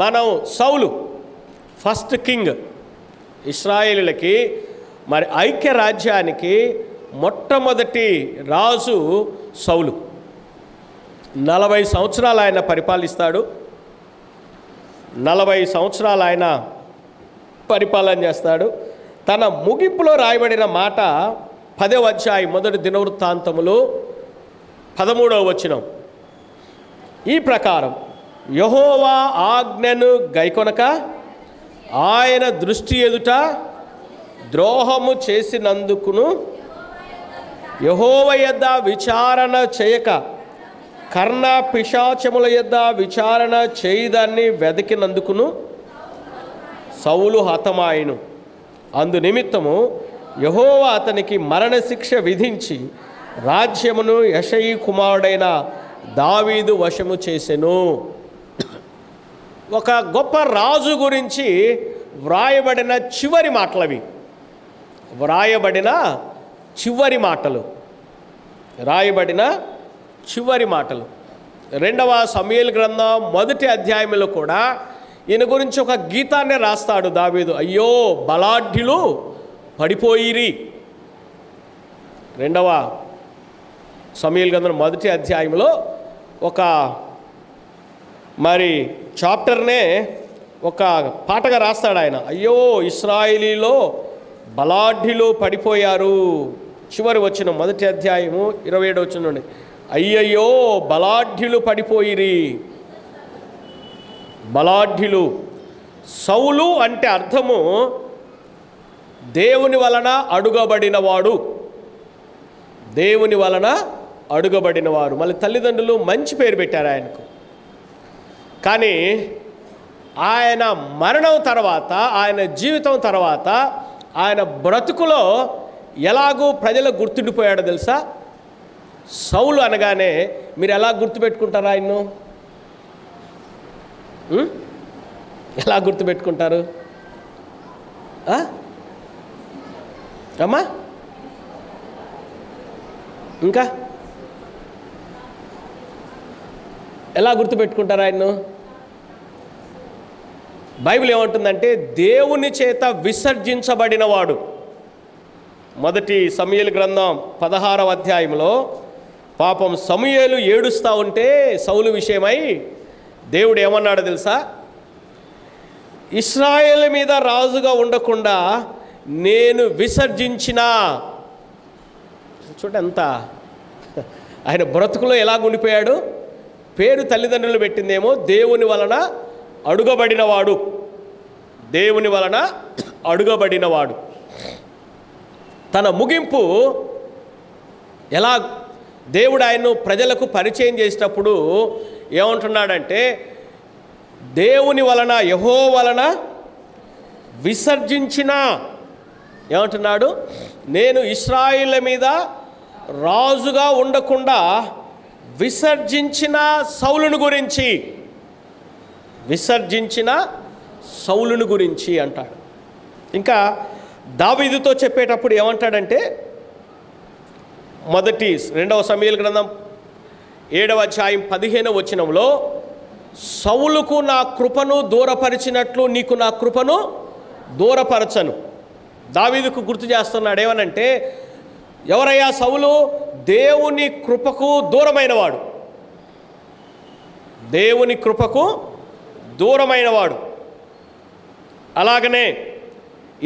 మనం సౌలు first king, ఇశ్రాయేలులకి మరి ఐక్య రాజ్యానికి మొట్టమొదటి రాజు సౌలు. 40 సంవత్సరాలు ఆయన పరిపాలిస్తాడు. 40 సంవత్సరాలు ఆయన పరిపాలన చేస్తాడు. తన ముగింపులో రాయబడిన మాట 10వ అధ్యాయం మొదటి దినవృత్తాంతములు 13వ వచనం. ఈ ప్రకారం యెహోవా ఆజ్ఞను గైకొనక ఆయన దృష్టి ఎదుట ద్రోహము చేసినందుకును, యెహోవా యొద్ద విచారణ చేయక కర్ణ పిశాచముల యొద్ద విచారణ చేయదాన్ని వెతికినందుకును సౌలు హతమాయెను. అందు నిమిత్తము యెహోవా అతనికి మరణశిక్ష విధించి రాజ్యమును యెషయి కుమారుడైన దావీదు వశము చేసెను. ఒక గొప్ప రాజు గురించి వ్రాయబడిన చివరి మాటలవి. వ్రాయబడిన చివరి మాటలు 2వ సమూయేలు గ్రంథం 1వ అధ్యాయంలో కూడా ఈయన గురించి ఒక గీతాన్ని రాస్తాడు దావీదు. అయ్యో బలాఢ్యులు పడిపోయిరి. 2వ సమూయేలు గ్రంథం 1వ అధ్యాయంలో ఒక మరి చాప్టర్నే ఒక పాటగా రాస్తాడు ఆయన. అయ్యో ఇశ్రాయేలీలో బలాఢ్యులు పడిపోయారు. చివరి వచ్చిన 1వ అధ్యాయము 27వ వచనం నుండి అయ్యయ్యో బలాఢ్యులు పడిపోయిరి. బలాఢ్యులు. సౌలు అంటే అర్థము దేవుని వలన అడుగబడినవాడు, దేవుని వలన అడుగబడినవారు. మళ్ళీ తల్లిదండ్రులు మంచి పేరు పెట్టారు ఆయనకు. కానీ ఆయన మరణం తర్వాత, ఆయన జీవితం తర్వాత, ఆయన బ్రతుకులో ఎలాగూ ప్రజలకు గుర్తుండిపోయాడో తెలుసా? సౌలు అనగానే మీరు ఎలా గుర్తుపెట్టుకుంటారు ఆయన్ను? ఎలా గుర్తుపెట్టుకుంటారు అమ్మా? ఇంకా ఎలా గుర్తుపెట్టుకుంటారు ఆయన్ను? బైబిల్ ఏమంటుందంటే దేవుని చేత విసర్జించబడినవాడు. 1 సమూయేలు గ్రంథం 16వ అధ్యాయంలో పాపం సమూయేలు ఏడుస్తూ ఉంటే సౌలు విషయమై దేవుడు ఏమన్నాడో తెలుసా? ఇశ్రాయేలు మీద రాజుగా ఉండకుండా నేను విసర్జించిన. చూడ ఎంత ఆయన బ్రతుకులో ఎలా ఉండిపోయాడు. పేరు తల్లిదండ్రులు పెట్టిందేమో దేవుని వలన అడుగబడినవాడు, దేవుని వలన అడుగబడినవాడు. తన ముగింపు ఎలా దేవుడు ఆయన్ను ప్రజలకు పరిచయం చేసేటప్పుడు ఏమంటున్నాడంటే దేవుని వలన, యెహోవా వలన విసర్జించిన. ఏమంటున్నాడు? నేను ఇశ్రాయేలు మీద రాజుగా ఉండకుండా విసర్జించిన సౌలును గురించి, విసర్జించిన సౌలును గురించి అంటాడు. ఇంకా దావీదుతో చెప్పేటప్పుడు ఏమంటాడంటే 2వ సమూయేలు గ్రంథం 7వ అధ్యాయం 15వ వచనంలో సౌలుకు నా కృపను దూరపరిచినట్లు నీకు నా కృపను దూరపరచను. దావీదుకు గుర్తు చేస్తున్నాడు. ఏమనంటే ఎవరయ్యా సౌలు? దేవుని కృపకు దూరమైనవాడు, దేవుని కృపకు దూరమైనవాడు. అలాగనే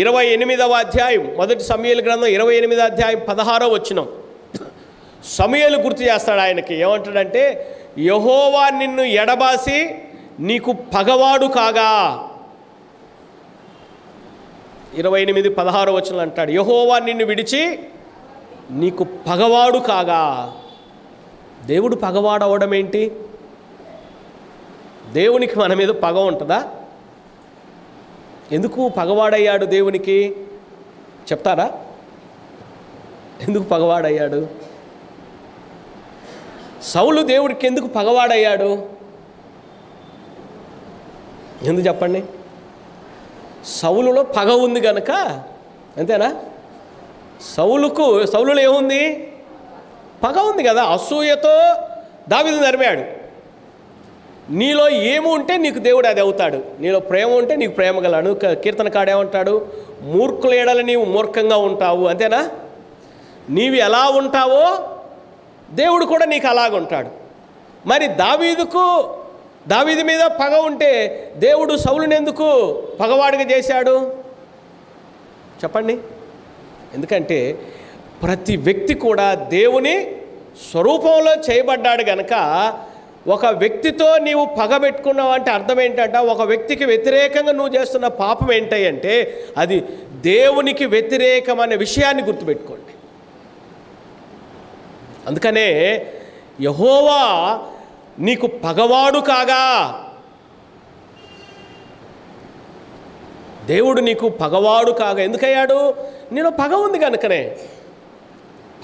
28వ అధ్యాయం 1 సమూయేలు గ్రంథం 28వ అధ్యాయం 16వ వచనం సమూయేలు గుర్తు చేస్తాడు ఆయనకి. ఏమంటాడంటే యెహోవా నిన్ను ఎడబాసి నీకు పగవాడు కాగా. 28:16 వచనం అంటాడు యెహోవా నిన్ను విడిచి నీకు పగవాడు కాగా. దేవుడు పగవాడు అవడం ఏంటి? దేవునికి మన మీద పగ ఉంటుందా? ఎందుకు పగవాడయ్యాడు దేవునికి? చెప్తారా? ఎందుకు పగవాడయ్యాడు? సౌలు దేవుడికి ఎందుకు పగవాడయ్యాడు? ఎందుకు చెప్పండి? సౌలులో పగ ఉంది కనుక. అంతేనా? సౌలులో ఏముంది? పగ ఉంది కదా. అసూయతో దావీదును తరిమాడు. నీలో ఏమి ఉంటే నీకు దేవుడు అది అవుతాడు. నీలో ప్రేమ ఉంటే నీకు ప్రేమ గలడు. కీర్తనకాడేమంటాడు? మూర్ఖుల ఎడల నీవు మూర్ఖంగా ఉంటావు, అంతేనా? నీవు ఎలా ఉంటావో దేవుడు కూడా నీకు అలాగుంటాడు. మరి దావీదు మీద పగ ఉంటే దేవుడు సౌలుని ఎందుకు పగవాడిగా చేశాడు చెప్పండి? ఎందుకంటే ప్రతి వ్యక్తి కూడా దేవుని స్వరూపంలో చేయబడ్డాడు గనక ఒక వ్యక్తితో నీవు పగ పెట్టుకున్నావు అంటే అర్థం ఏంటంట? ఒక వ్యక్తికి వ్యతిరేకంగా నువ్వు చేస్తున్న పాపం ఏంటంటే అది దేవునికి వ్యతిరేకమనే విషయాన్ని గుర్తుపెట్టుకోండి. అందుకనే యెహోవా నీకు పగవాడు కాగా, దేవుడు నీకు పగవాడు కాగా ఎందుకయ్యాడు? నీలో పగ ఉంది కనుకనే,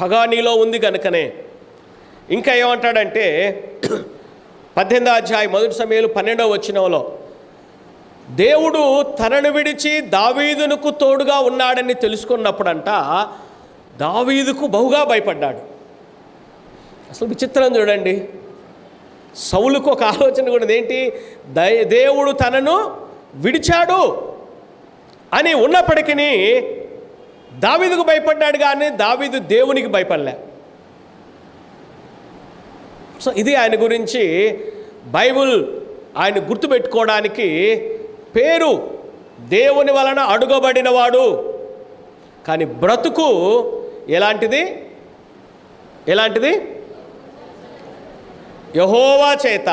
పగ నీలో ఉంది కనుకనే. ఇంకా ఏమంటాడంటే 18వ అధ్యాయం 1 సమూయేలు 12వ వచనంలో దేవుడు తనను విడిచి దావీదునకు తోడుగా ఉన్నాడని తెలుసుకున్నప్పుడంట దావీదుకు బహుగా భయపడ్డాడు. అసలు విచిత్రం చూడండి, సౌలుకు ఒక ఆలోచన కూడా ఏంటి? దేవుడు తనను విడిచాడు అని ఉన్నప్పటికీ దావీదుకు భయపడ్డాడు, కానీ దావీదు దేవునికి భయపడలే. సో ఇది ఆయన గురించి బైబిల్ ఆయన గుర్తుపెట్టుకోవడానికి పేరు దేవుని వలన అడుగబడినవాడు. కానీ బ్రతుకు ఎలాంటిది? యెహోవా చేత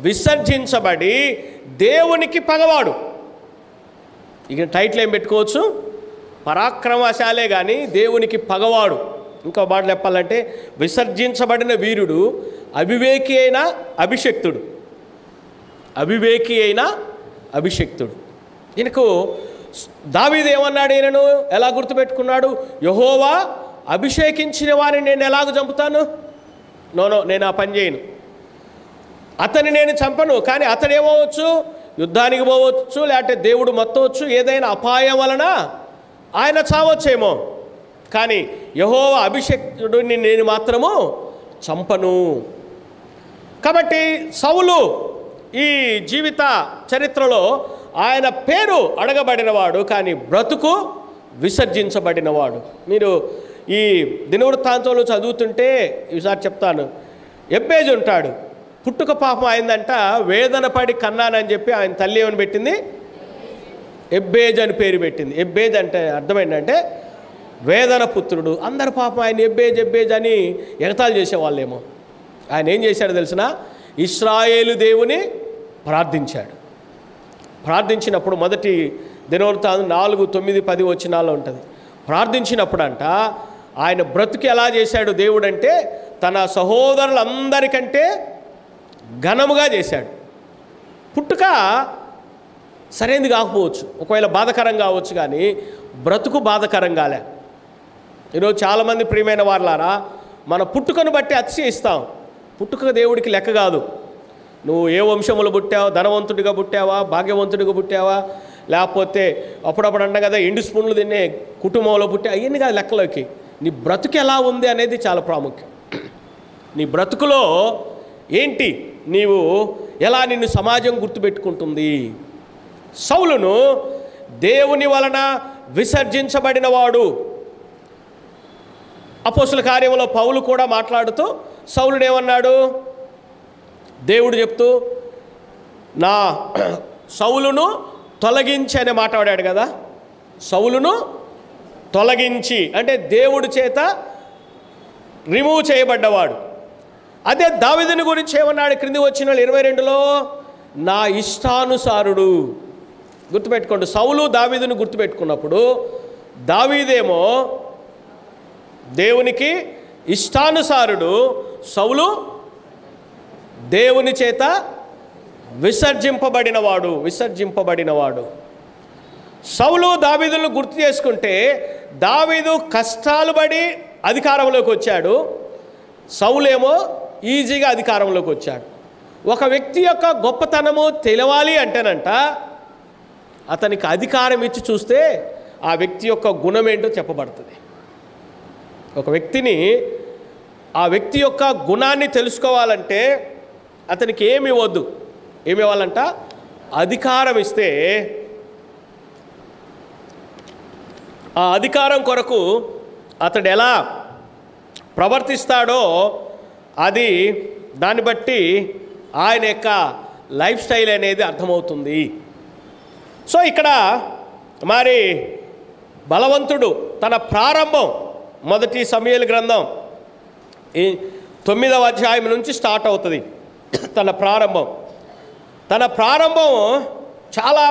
విసర్జించబడి దేవునికి పగవాడు. ఇక టైటిల్ ఏం పెట్టుకోవచ్చు? పరాక్రమశాలే కానీ దేవునికి పగవాడు. ఇంకో మాట చెప్పాలంటే విసర్జించబడిన వీరుడు, అవివేకి అయిన అభిషక్తుడు. ఈయనకు దావీదు ఏమన్నాడు? ఈయనను ఎలా గుర్తుపెట్టుకున్నాడు? యెహోవా అభిషేకించిన వారిని నేను ఎలాగ చంపుతాను? నో, నేను ఆ పని చేయను. అతన్ని నేను చంపను, కానీ అతడేమవచ్చు? యుద్ధానికి పోవచ్చు, లేకపోతే దేవుడు మొత్తవచ్చు, ఏదైనా అపాయం వలన ఆయన చావచ్చేమో, కానీ యెహోవా అభిషేకుడిని నేను మాత్రము చంపను. కాబట్టి సౌలు ఈ జీవిత చరిత్రలో ఆయన పేరు అడగబడినవాడు, కానీ బ్రతుకు విసర్జించబడినవాడు. మీరు ఈ దినవృత్తాంతంలో చదువుతుంటే ఈసారి చెప్తాను. ఎబ్బేజు ఉంటాడు, పుట్టుక పాపం అయిందంట, వేదన పడి కన్నానని చెప్పి ఆయన తల్లి ఏమని పెట్టింది? ఎబ్బేజ్ అని పేరు పెట్టింది. ఎబ్బేజ్ అంటే అర్థమైందంటే వేదన పుత్రుడు. అందరు పాపం ఆయన ఎబ్బేజ్ అని ఎగతాళి చేసేవాళ్ళేమో. ఆయన ఏం చేశాడు తెలిసిన? ఇశ్రాయేలు దేవుని ప్రార్థించినప్పుడు మొదటి దినవృత్తాంతం 4, 9, 10 వచనాల్లో ఉంటుంది. ప్రార్థించినప్పుడు అంట ఆయన బ్రతుకు ఎలా చేశాడు దేవుడు అంటే తన సహోదరులందరికంటే ఘనముగా చేశాడు. పుట్టుక సరైనది కాకపోవచ్చు, ఒకవేళ బాధకరం కావచ్చు, కానీ బ్రతుకు బాధకరం కాలే. ఈరోజు చాలామంది ప్రియమైన వారులారా మన పుట్టుకను బట్టి అతిశయిస్తాం. పుట్టుక దేవుడికి లెక్క కాదు. నువ్వు ఏ వంశములు పుట్టావా, ధనవంతుడిగా పుట్టావా, భాగ్యవంతుడిగా పుట్టావా, లేకపోతే అప్పుడప్పుడు అంటాం కదా ఎండు స్పూన్లు తినే కుటుంబంలో పుట్టా, అవన్నీ కాదు లెక్కలోకి. నీ బ్రతుకు ఎలా ఉంది అనేది చాలా ప్రాముఖ్యం. నీ బ్రతుకులో ఏంటి, నీవు ఎలా నిన్ను సమాజం గుర్తుపెట్టుకుంటుంది? సౌలును దేవుని వలన విసర్జించబడినవాడు. అపోస్తుల కార్యములో పౌలు కూడా మాట్లాడుతూ సౌలును ఏమన్నాడు? దేవుడు చెప్తూ నా సౌలును తొలగించి అనే మాట్లాడాడు కదా. సౌలును తొలగించి అంటే దేవుడి చేత రిమూవ్ చేయబడ్డవాడు. అదే దావీదుని గురించి ఏమన్నాడు? క్రింది వచ్చిన 22లో నా ఇష్టానుసారుడు. గుర్తుపెట్టుకోండి, సౌలు దావీదుని గుర్తుపెట్టుకున్నప్పుడు దావీదేమో దేవునికి ఇష్టానుసారుడు, సౌలు దేవుని చేత విసర్జింపబడినవాడు. సౌలు దావీదులను గుర్తు చేసుకుంటే దావీదు కష్టాలు పడి అధికారంలోకి వచ్చాడు, సౌలేమో ఈజీగా అధికారంలోకి వచ్చాడు. ఒక వ్యక్తి యొక్క గొప్పతనము తెలవాలి అంటేనంట అతనికి అధికారం ఇచ్చి చూస్తే ఆ వ్యక్తి యొక్క గుణం ఏంటో చెప్పబడుతుంది. ఒక వ్యక్తి యొక్క గుణాన్ని తెలుసుకోవాలంటే అతనికి ఏమి ఇవ్వద్దు. ఏమి ఇవ్వాలంట? అధికారం ఇస్తే ఆ అధికారం కొరకు అతడు ఎలా ప్రవర్తిస్తాడో అది దాన్ని బట్టి ఆయన యొక్క లైఫ్ స్టైల్ అనేది అర్థమవుతుంది. సో ఇక్కడ మరి బలవంతుడు తన ప్రారంభం మొదటి సమూయేలు గ్రంథం ఈ 9వ అధ్యాయం నుంచి స్టార్ట్ అవుతుంది. తన ప్రారంభం చాలా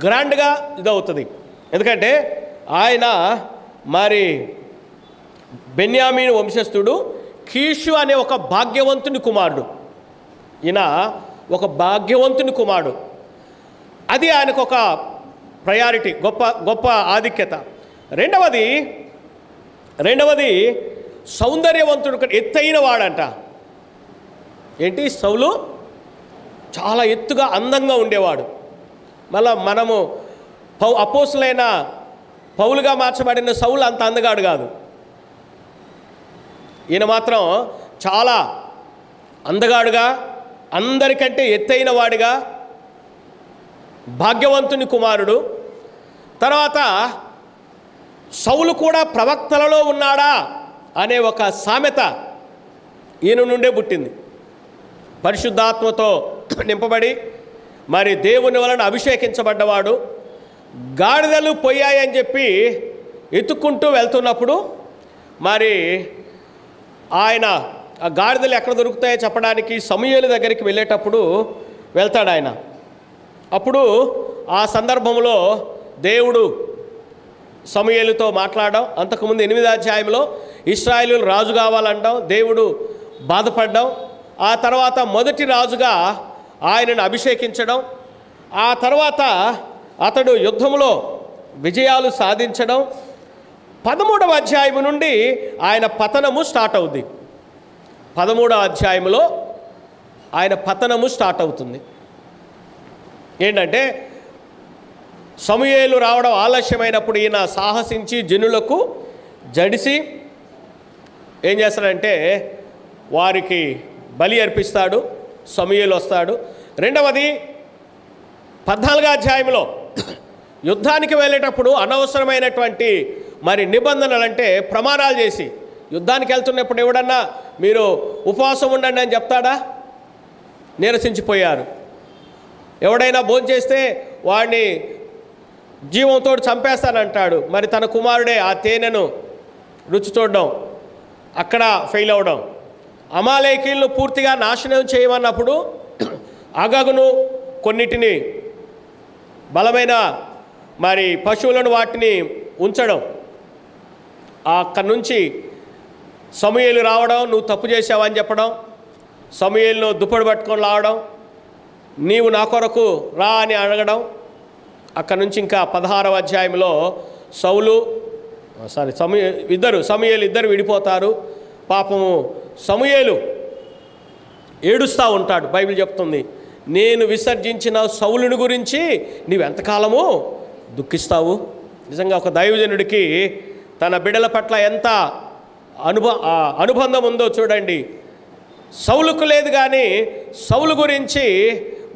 గ్రాండ్గా ఇదవుతుంది. ఎందుకంటే ఆయన మరి బెన్యామీను వంశస్థుడు, కీషు అనే ఒక భాగ్యవంతుని కుమారుడు. ఈయన ఒక భాగ్యవంతుని కుమారుడు. అది ఆయనకు ఒక ప్రయారిటీ, గొప్ప ఆధిక్యత. రెండవది సౌందర్యవంతుడు, ఎత్తైన వాడంట. ఏంటి? సౌలు చాలా ఎత్తుగా అందంగా ఉండేవాడు. మళ్ళా మనము అపోస్తులైన పౌలుగా మార్చబడిన సౌలు అంత అందగాడు కాదు. ఈయన మాత్రం చాలా అందగాడుగా, అందరికంటే ఎత్తైన వాడిగా, భాగ్యవంతుని కుమారుడు. తర్వాత సౌలు కూడా ప్రవక్తలలో ఉన్నాడా అనే ఒక సామెత ఈయన నుండే పుట్టింది. పరిశుద్ధాత్మతో నింపబడి మరి దేవుని వలన అభిషేకించబడ్డవాడు. గాడిదలు పోయాయని చెప్పి ఎత్తుక్కుంటూ వెళ్తున్నప్పుడు మరి ఆయన ఆ గాడిదలు ఎక్కడ దొరుకుతాయో చెప్పడానికి సమూయేలు దగ్గరికి వెళ్ళేటప్పుడు వెళ్తాడు ఆయన. అప్పుడు ఆ సందర్భంలో దేవుడు సమూయేలుతో మాట్లాడడం, అంతకుముందు 8వ అధ్యాయంలో ఇశ్రాయేలు రాజు కావాలంటాం, దేవుడు బాధపడ్డం, ఆ తర్వాత మొదటి రాజుగా ఆయనను అభిషేకించడం, ఆ తర్వాత అతడు యుద్ధంలో విజయాలు సాధించడం, 13వ అధ్యాయం నుండి ఆయన పతనము స్టార్ట్ అవుద్ది. 13వ అధ్యాయంలో ఆయన పతనము స్టార్ట్ అవుతుంది. ఏంటంటే సమూయేలు రావడం ఆలస్యమైనప్పుడు ఈయన సాహసించి జనులకు జడిసి ఏం చేస్తాడంటే వారికి బలి అర్పిస్తాడు. సమూయేలు వస్తాడు. రెండవది 14వ అధ్యాయంలో యుద్ధానికి వెళ్ళేటప్పుడు అనవసరమైనటువంటి మరి నిబంధనలు, అంటే ప్రమాణాలు చేసి యుద్ధానికి వెళ్తున్నప్పుడు ఎవడన్నా మీరు ఉపవాసం ఉండండి అని చెప్తాడా? నీరసించిపోయారు. ఎవడైనా భోంచేస్తే వాడిని జీవంతో చంపేస్తానంటాడు. మరి తన కుమారుడే ఆ తేనెను రుచి చూడడం, అక్కడ ఫెయిల్ అవ్వడం. అమాలేకీలను పూర్తిగా నాశనం చేయమన్నప్పుడు అగగును కొన్నిటిని బలమైన మరి పశువులను వాటిని ఉంచడం, అక్కడి నుంచి సమూయేలు రావడం, నువ్వు తప్పు చేసావని చెప్పడం, సమూయేలును దుప్పటి పట్టుకొని రావడం, నీవు నా కొరకు రా అని అడగడం. అక్కడి నుంచి ఇంకా 16వ అధ్యాయంలో సమూయేలు ఇద్దరు విడిపోతారు. పాపము సమూయేలు ఏడుస్తూ ఉంటాడు. బైబిల్ చెప్తుంది, నేను విసర్జించిన సౌలుని గురించి నీవెంతకాలము దుఃఖిస్తావు. నిజంగా ఒక దైవజనుడికి తన బిడ్డల పట్ల ఎంత అనుబంధం ఉందో చూడండి. సౌలుకు లేదు, కానీ సౌలు గురించి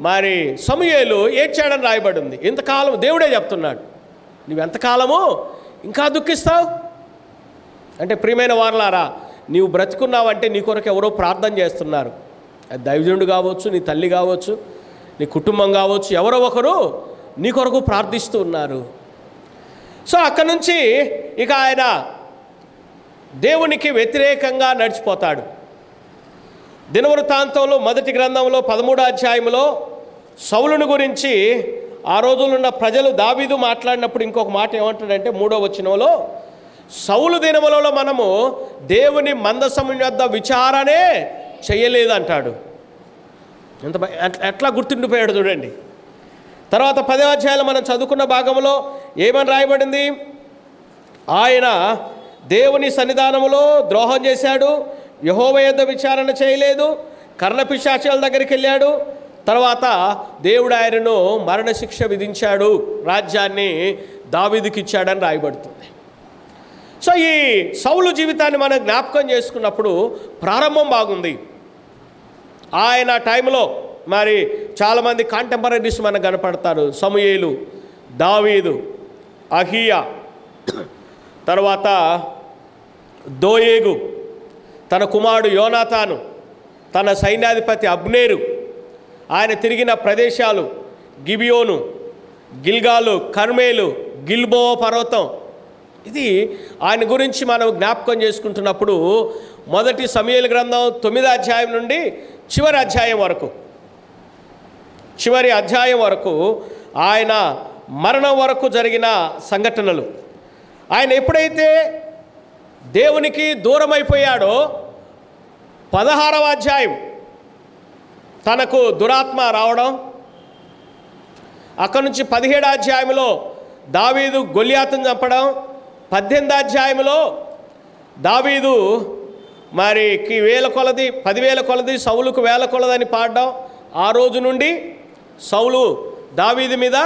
మరి సమూయేలు ఏడ్చాడని రాయబడి ఉంది. ఇంతకాలం దేవుడే చెప్తున్నాడు, నువ్వెంతకాలము ఇంకా దుఃఖిస్తావు అంటే. ప్రియమైన వారలారా, నీవు బ్రతుకున్నావంటే నీ కొరకు ఎవరో ప్రార్థన చేస్తున్నారు. అది దైవజనుడు కావచ్చు, నీ తల్లి కావచ్చు, నీ కుటుంబం కావచ్చు, ఎవరో ఒకరు నీ కొరకు ప్రార్థిస్తూ ఉన్నారు. సో అక్కడి నుంచి ఇక ఆయన దేవునికి వ్యతిరేకంగా నడిచిపోతాడు. దినవృత్తాంతంలో మొదటి గ్రంథంలో 13వ అధ్యాయంలో సౌలుని గురించి ఆ రోజులున్న ప్రజలు దావీదు మాట్లాడినప్పుడు ఇంకొక మాట ఏమంటాడంటే 3వ వచనంలో, సౌలు దినములలో మనము దేవుని మందసము యొద్ద విచారణే చేయలేదంటాడు. ఎంత ఎట్లా గుర్తుండిపోయాడు చూడండి. తర్వాత 10వ అధ్యాయంలో మనం చదువుకున్న భాగంలో ఏమని రాయబడింది? ఆయన దేవుని సన్నిధానములో ద్రోహం చేశాడు, యెహోవా యొద్ద విచారణ చేయలేదు, కర్ణపిశాచాల దగ్గరికి వెళ్ళాడు. తర్వాత దేవుడు ఆయనను మరణశిక్ష విధించాడు, రాజ్యాన్ని దావీదుకి ఇచ్చాడని రాయబడుతుంది. సో ఈ సౌలు జీవితాన్ని మనం జ్ఞాపకం చేసుకున్నప్పుడు ప్రారంభం బాగుంది. ఆయన టైంలో మరి చాలామంది కాంటెంపరీస్ మనకు కనపడతారు. సమూయేలు, దావీదు, అహియా, తర్వాత దోయేగు, తన కుమారుడు యోనాతాను, తన సైన్యాధిపతి అబ్నేరు, ఆయన తిరిగిన ప్రదేశాలు గిబియోను, గిల్గాలు, కర్మేలు, గిల్బో పర్వతం. ఇది ఆయన గురించి మనం జ్ఞాపకం చేసుకుంటున్నప్పుడు మొదటి సమూయేలు గ్రంథం 9వ అధ్యాయం నుండి చివరి అధ్యాయం వరకు ఆయన మరణం వరకు జరిగిన సంఘటనలు. ఆయన ఎప్పుడైతే దేవునికి దూరమైపోయాడో 16వ అధ్యాయం తనకు దురాత్మ రావడం, అక్కడి నుంచి 17వ అధ్యాయంలో దావీదు గొల్యాతును చంపడం, 18వ అధ్యాయంలో దావీదు మరి 10,000 కొలది సౌలుకు 1,000 కొలదని పాడడం, ఆ రోజు నుండి సౌలు దావీదు మీద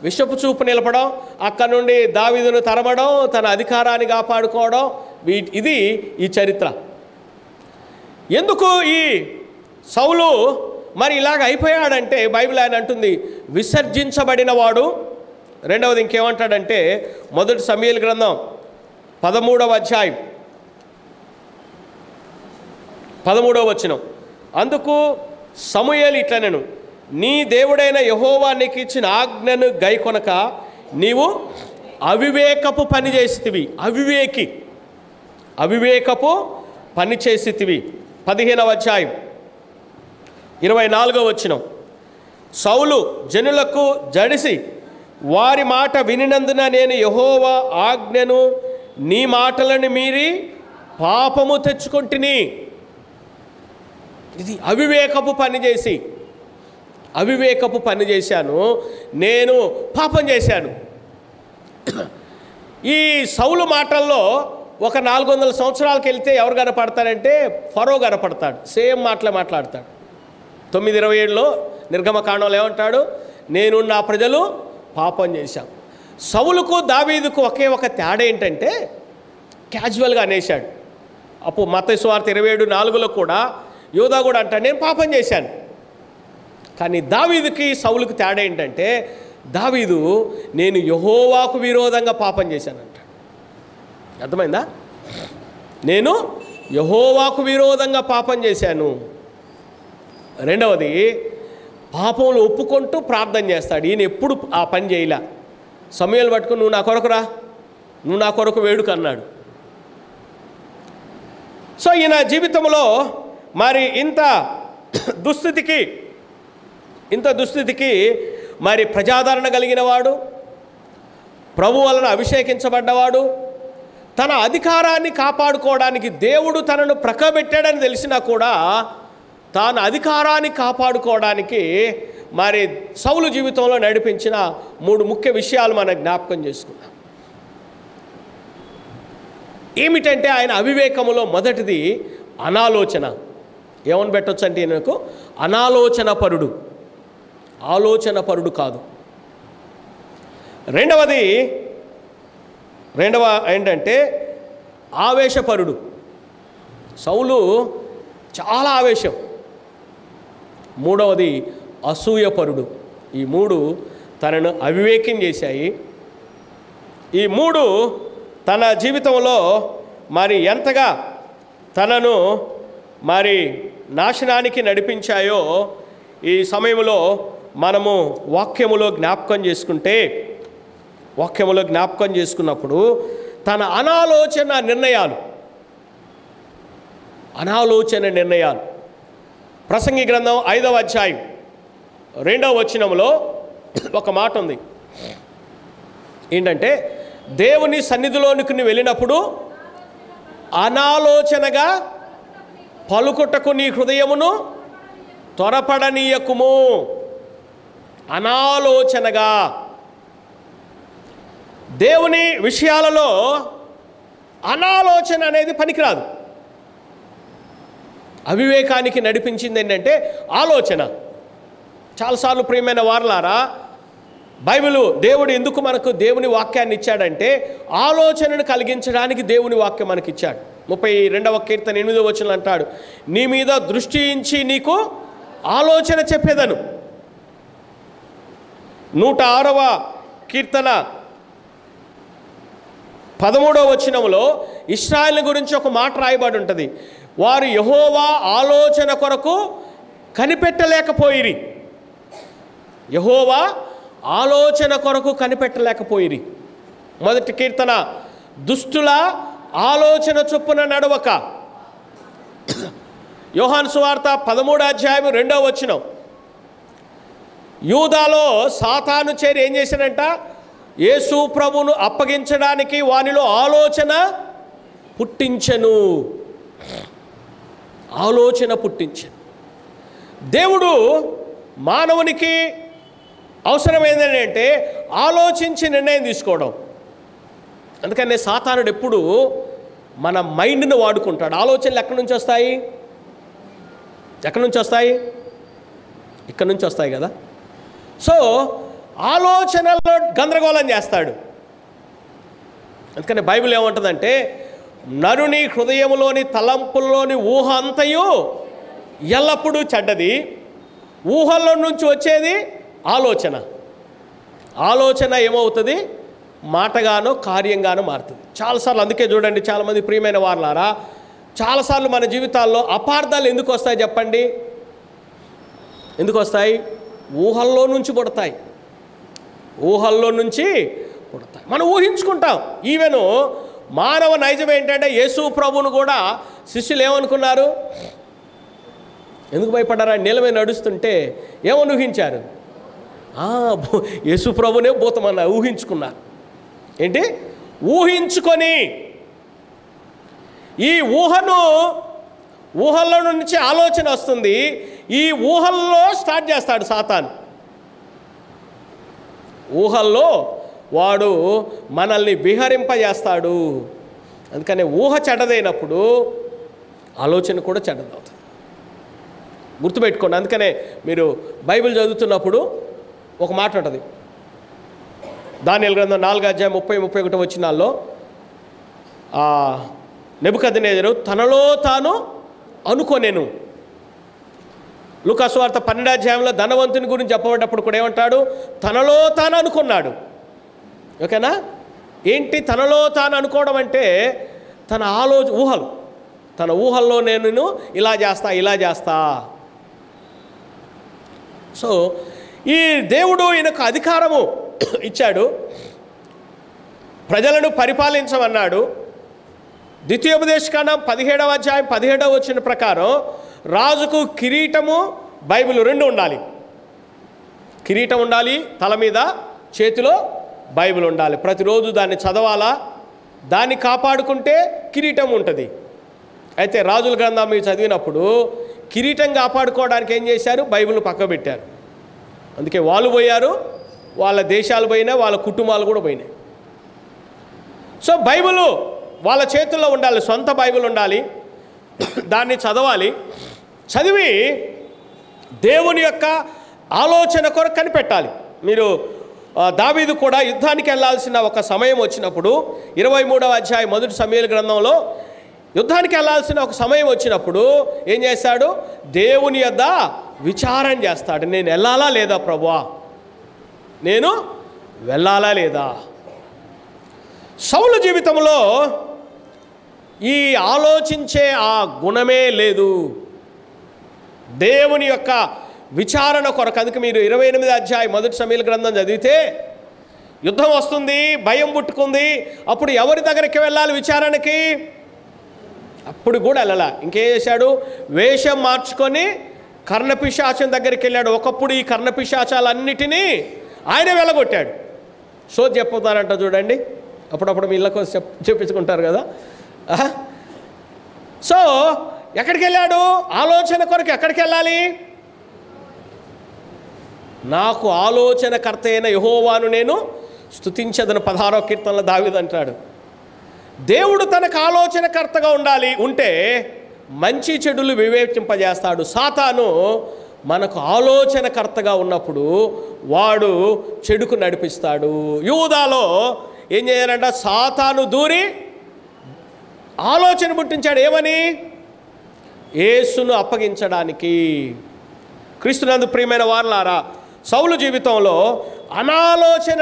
విషపు చూపు నిలపడం, అక్కడ నుండి దావీదును తరమడం, తన అధికారాన్ని కాపాడుకోవడం, ఇది ఈ చరిత్ర. ఎందుకు ఈ సౌలు మరి ఇలాగ అయిపోయాడంటే బైబిల్ ఆయన అంటుంది విసర్జించబడిన వాడు. రెండవది ఇంకేమంటాడంటే మొదటి సమూయేలు గ్రంథం 13వ అధ్యాయం 13వ వచనం, అందుకు సమూయేలు ఇట్లనెను, నీ దేవుడైన యెహోవా నీకు ఇచ్చిన ఆజ్ఞను గైకొనక నీవు అవివేకపు పని చేసితివి. అవివేకపు పని చేసితివి. 15వ అధ్యాయం 24వ వచనం, సౌలు జనులకు జడిసి వారి మాట వినినందున నేను యెహోవా ఆజ్ఞను నీ మాటలను మీరి పాపము తెచ్చుకొంటిని. ఇది అవివేకపు పని చేశాను, నేను పాపం చేశాను. ఈ సౌలు మాటల్లో ఒక 400 సంవత్సరాలకు వెళ్తే ఎవరు కనపడతాడంటే ఫరో కనపడతాడు. సేమ్ మాటలే మాట్లాడతాడు. 9:27లో నిర్గమకాండంలో ఏమంటాడు, నేను నా ప్రజలు పాపం చేశాం. సౌలుకు దావీదుకు ఒకే ఒక తేడా ఏంటంటే క్యాజువల్గా అనేశాడు. అప్పుడు మత్తయి సువార్త 27:4లో కూడా యోధా కూడా అంటాడు నేను పాపం చేశాను. కానీ దావీదుకి సౌలుకు తేడా ఏంటంటే దావీదు నేను యెహోవాకు విరోధంగా పాపం చేశానంట. అర్థమైందా? నేను యెహోవాకు విరోధంగా పాపం చేశాను. రెండవది పాపంలో ఒప్పుకుంటూ ప్రార్థన చేస్తాడు. ఈయన ఎప్పుడు ఆ పని చేయలే. సమూయేలు పట్టుకుని నువ్వు నా కొరకు రా, నువ్వు నా కొరకు వేడుక అన్నాడు. సో ఈయన జీవితంలో మరి ఇంత దుస్థితికి మరి ప్రజాదరణ కలిగిన వాడు, ప్రభు వలన అభిషేకించబడ్డవాడు, తన అధికారాన్ని కాపాడుకోవడానికి దేవుడు తనను ప్రక్కబెట్టాడని తెలిసినా కూడా తాను అధికారాన్ని కాపాడుకోవడానికి మరి సౌలు జీవితంలో నడిపించిన 3 ముఖ్య విషయాలు మనం జ్ఞాపకం చేసుకున్నాం. ఏమిటంటే ఆయన అవివేకములో మొదటిది అనాలోచన. ఏమని పెట్టొచ్చు అంటే ఈయనకు అనాలోచన పరుడు కాదు. రెండవ ఏంటంటే ఆవేశపరుడు. సౌలు చాలా ఆవేశం. మూడవది అసూయపరుడు. ఈ 3 తనను అవివేకం చేశాయి. ఈ 3 తన జీవితంలో మరి ఎంతగా తనను మరి నాశనానికి నడిపించాయో ఈ సమయంలో మనము వాక్యములో జ్ఞాపకం చేసుకున్నప్పుడు తన అనాలోచన నిర్ణయాలు ప్రసంగి గ్రంథం 5వ అధ్యాయం 2వ వచనంలో ఒక మాట ఉంది. ఏంటంటే దేవుని సన్నిధిలోనికి వెళ్ళినప్పుడు అనాలోచనగా పలుకుటకు నీ హృదయమును త్వరపడనీయకుము. అనాలోచనగా దేవుని విషయాలలో అనాలోచన అనేది పనికిరాదు. అవివేకానికి నడిపించింది ఏంటంటే ఆలోచన. చాలాసార్లు ప్రియమైన వారలారా, దేవుడు ఎందుకు మనకు దేవుని వాక్యాన్ని ఇచ్చాడంటే ఆలోచనను కలిగించడానికి దేవుని వాక్యం మనకి ఇచ్చాడు. 32వ కీర్తన 8వ వచనం అంటాడు, నీ మీద దృష్టి ఉంచి నీకు ఆలోచన చెప్పేదను. 106వ కీర్తన 13వ వచనములో ఇశ్రాయేలు గురించి ఒక మాట రాయబడి ఉంటుంది. వారు యెహోవా ఆలోచన కొరకు కనిపెట్టలేకపోయిరి. యెహోవా ఆలోచన కొరకు కనిపెట్టలేకపోయిరి. మొదటి కీర్తన, దుష్టుల ఆలోచన చొప్పున నడవక. యోహాను సువార్త 13వ అధ్యాయం 2వ వచనం, యూదాలో సాతాను చేరి ఏం చేశాడంట? యేసు ప్రభువును అప్పగించడానికి వానిలో ఆలోచన పుట్టించెను. ఆలోచన పుట్టించెను. దేవుడు మానవునికి అవసరమైంది అంటే ఆలోచించి నిర్ణయం తీసుకోవడం. అందుకనే సాతానుడు ఎప్పుడు మన మైండ్ను వాడుకుంటాడు. ఆలోచనలు ఎక్కడి నుంచి వస్తాయి? ఎక్కడి నుంచి వస్తాయి? ఇక్కడ నుంచి వస్తాయి కదా. సో ఆలోచనల్లో గందరగోళం చేస్తాడు. అందుకని బైబిల్ ఏమంటుందంటే, నరుని హృదయములోని తలంపుల్లోని ఊహ అంతయు ఎల్లప్పుడూ చెడ్డది, ఊహల్లో నుంచి వచ్చేది ఆలోచన. ఆలోచన ఏమవుతుంది? మాటగానో కార్యంగానో మారుతుంది. చాలాసార్లు అందుకే చూడండి, చాలామంది ప్రియమైన వారులారా, చాలాసార్లు మన జీవితాల్లో అపార్థాలు ఎందుకు వస్తాయి చెప్పండి? ఎందుకు వస్తాయి? ఊహల్లో నుంచి పుడతాయి. ఊహల్లో నుంచి పుడతాయి. మనం ఊహించుకుంటాం. ఈవెను మానవ నైజం ఏంటంటే, యేసు ప్రభువును కూడా శిష్యులు ఏమనుకున్నారు? ఎందుకు భయపడ్డారా? నీళ్ళ మీద నడుస్తుంటే ఏమని ఊహించారు? యేసు ప్రభునే భూతమన్న ఊహించుకున్నారు. ఏంటి? ఊహించుకొని ఈ ఊహల్లో నుంచి ఆలోచన వస్తుంది. ఈ ఊహల్లో స్టార్ట్ చేస్తాడు సాతాను. ఊహల్లో వాడు మనల్ని విహరింపజేస్తాడు. అందుకని ఊహ చెడ్డదైనప్పుడు ఆలోచన కూడా చెడ్డదవుతుంది. గుర్తుపెట్టుకోండి. అందుకనే మీరు బైబిల్ చదువుతున్నప్పుడు ఒక మాట ఉంటుంది. దానియేలు గ్రంథం 4వ అధ్యాయం 30-31 వచనాల్లో నెబుకద్నెజరు తనలో తాను అనుకొనెను. లూకా సువార్త 12వ అధ్యాయంలో ధనవంతుని గురించి చెప్పబడ్డప్పుడు కూడా ఏమంటాడు? తనలో తాను అనుకున్నాడు. ఓకేనా? ఏంటి తనలో తాను అనుకోవడం అంటే? తన ఊహలు, తన ఊహల్లో నేను ఇలా చేస్తా. సో ఈ దేవుడు ఈయనకు అధికారము ఇచ్చాడు, ప్రజలను పరిపాలించమన్నాడు. ద్వితీయోపదేశకాండం 17వ అధ్యాయం 17వ వచనం ప్రకారం రాజుకు కిరీటము, బైబిల్ 2 ఉండాలి. కిరీటం ఉండాలి తల మీద, చేతిలో బైబిల్ ఉండాలి. ప్రతిరోజు దాన్ని చదవాలా, దాన్ని కాపాడుకుంటే కిరీటం ఉంటుంది. అయితే రాజుల గ్రంథం మీరు చదివినప్పుడు కిరీటం కాపాడుకోవడానికి ఏం చేశారు? బైబిల్ను పక్క పెట్టారు. అందుకే వాళ్ళు పోయారు, వాళ్ళ దేశాలు పోయినాయి, వాళ్ళ కుటుంబాలు కూడా పోయినాయి. సో బైబిలు వాళ్ళ చేతుల్లో ఉండాలి, సొంత బైబిల్ ఉండాలి, దాన్ని చదవాలి. చదివి దేవుని యొక్క ఆలోచన కొరకు కనిపెట్టాలి. మీరు దావీదు కూడా యుద్ధానికి వెళ్ళాల్సిన ఒక సమయం వచ్చినప్పుడు 23వ అధ్యాయం 1 సమూయేలు గ్రంథంలో యుద్ధానికి వెళ్ళాల్సిన ఒక సమయం వచ్చినప్పుడు ఏం చేశాడు? దేవుని యొద్ద విచారణ చేస్తాడు. నేను వెళ్ళాలా లేదా ప్రభువా? నేను వెళ్ళాలా లేదా? సౌలు జీవితంలో ఈ ఆలోచించే ఆ గుణమే లేదు. దేవుని యొక్క విచారణ కొరకు. అందుకే మీరు 28వ అధ్యాయం 1 సమూయేలు గ్రంథం చదివితే యుద్ధం వస్తుంది, భయం పుట్టుకుంది. అప్పుడు ఎవరి దగ్గరికి వెళ్ళాలి విచారణకి? అప్పుడు కూడా వెళ్ళాల. ఇంకేం చేశాడు? వేషం మార్చుకొని కర్ణపిశాచం దగ్గరికి వెళ్ళాడు. ఒకప్పుడు ఈ కర్ణపిశాచాలన్నిటినీ ఆయన వెళ్ళగొట్టాడు. సో చెప్పుతారంట చూడండి, అప్పుడప్పుడు మీ ఇళ్ళకు చెప్పించుకుంటారు కదా. సో ఎక్కడికి వెళ్ళాడు? ఆలోచన కొరకు ఎక్కడికి వెళ్ళాలి? నాకు ఆలోచనకర్త అయిన యెహోవాను నేను స్తుతించదను 16వ కీర్తనలో దావీదు అంటాడు. దేవుడు తనకు ఆలోచనకర్తగా ఉంటే మంచి చెడులు వివేచింపజేస్తాడు. సాతాను మనకు ఆలోచనకర్తగా ఉన్నప్పుడు వాడు చెడుకు నడిపిస్తాడు. యూదాలో ఏం చేయాలంట? సాతాను దూరి ఆలోచన పుట్టించాడు. ఏమని? యేసును అప్పగించడానికి. క్రీస్తునందు ప్రియమైన వారలారా, సౌలు జీవితంలో అనాలోచన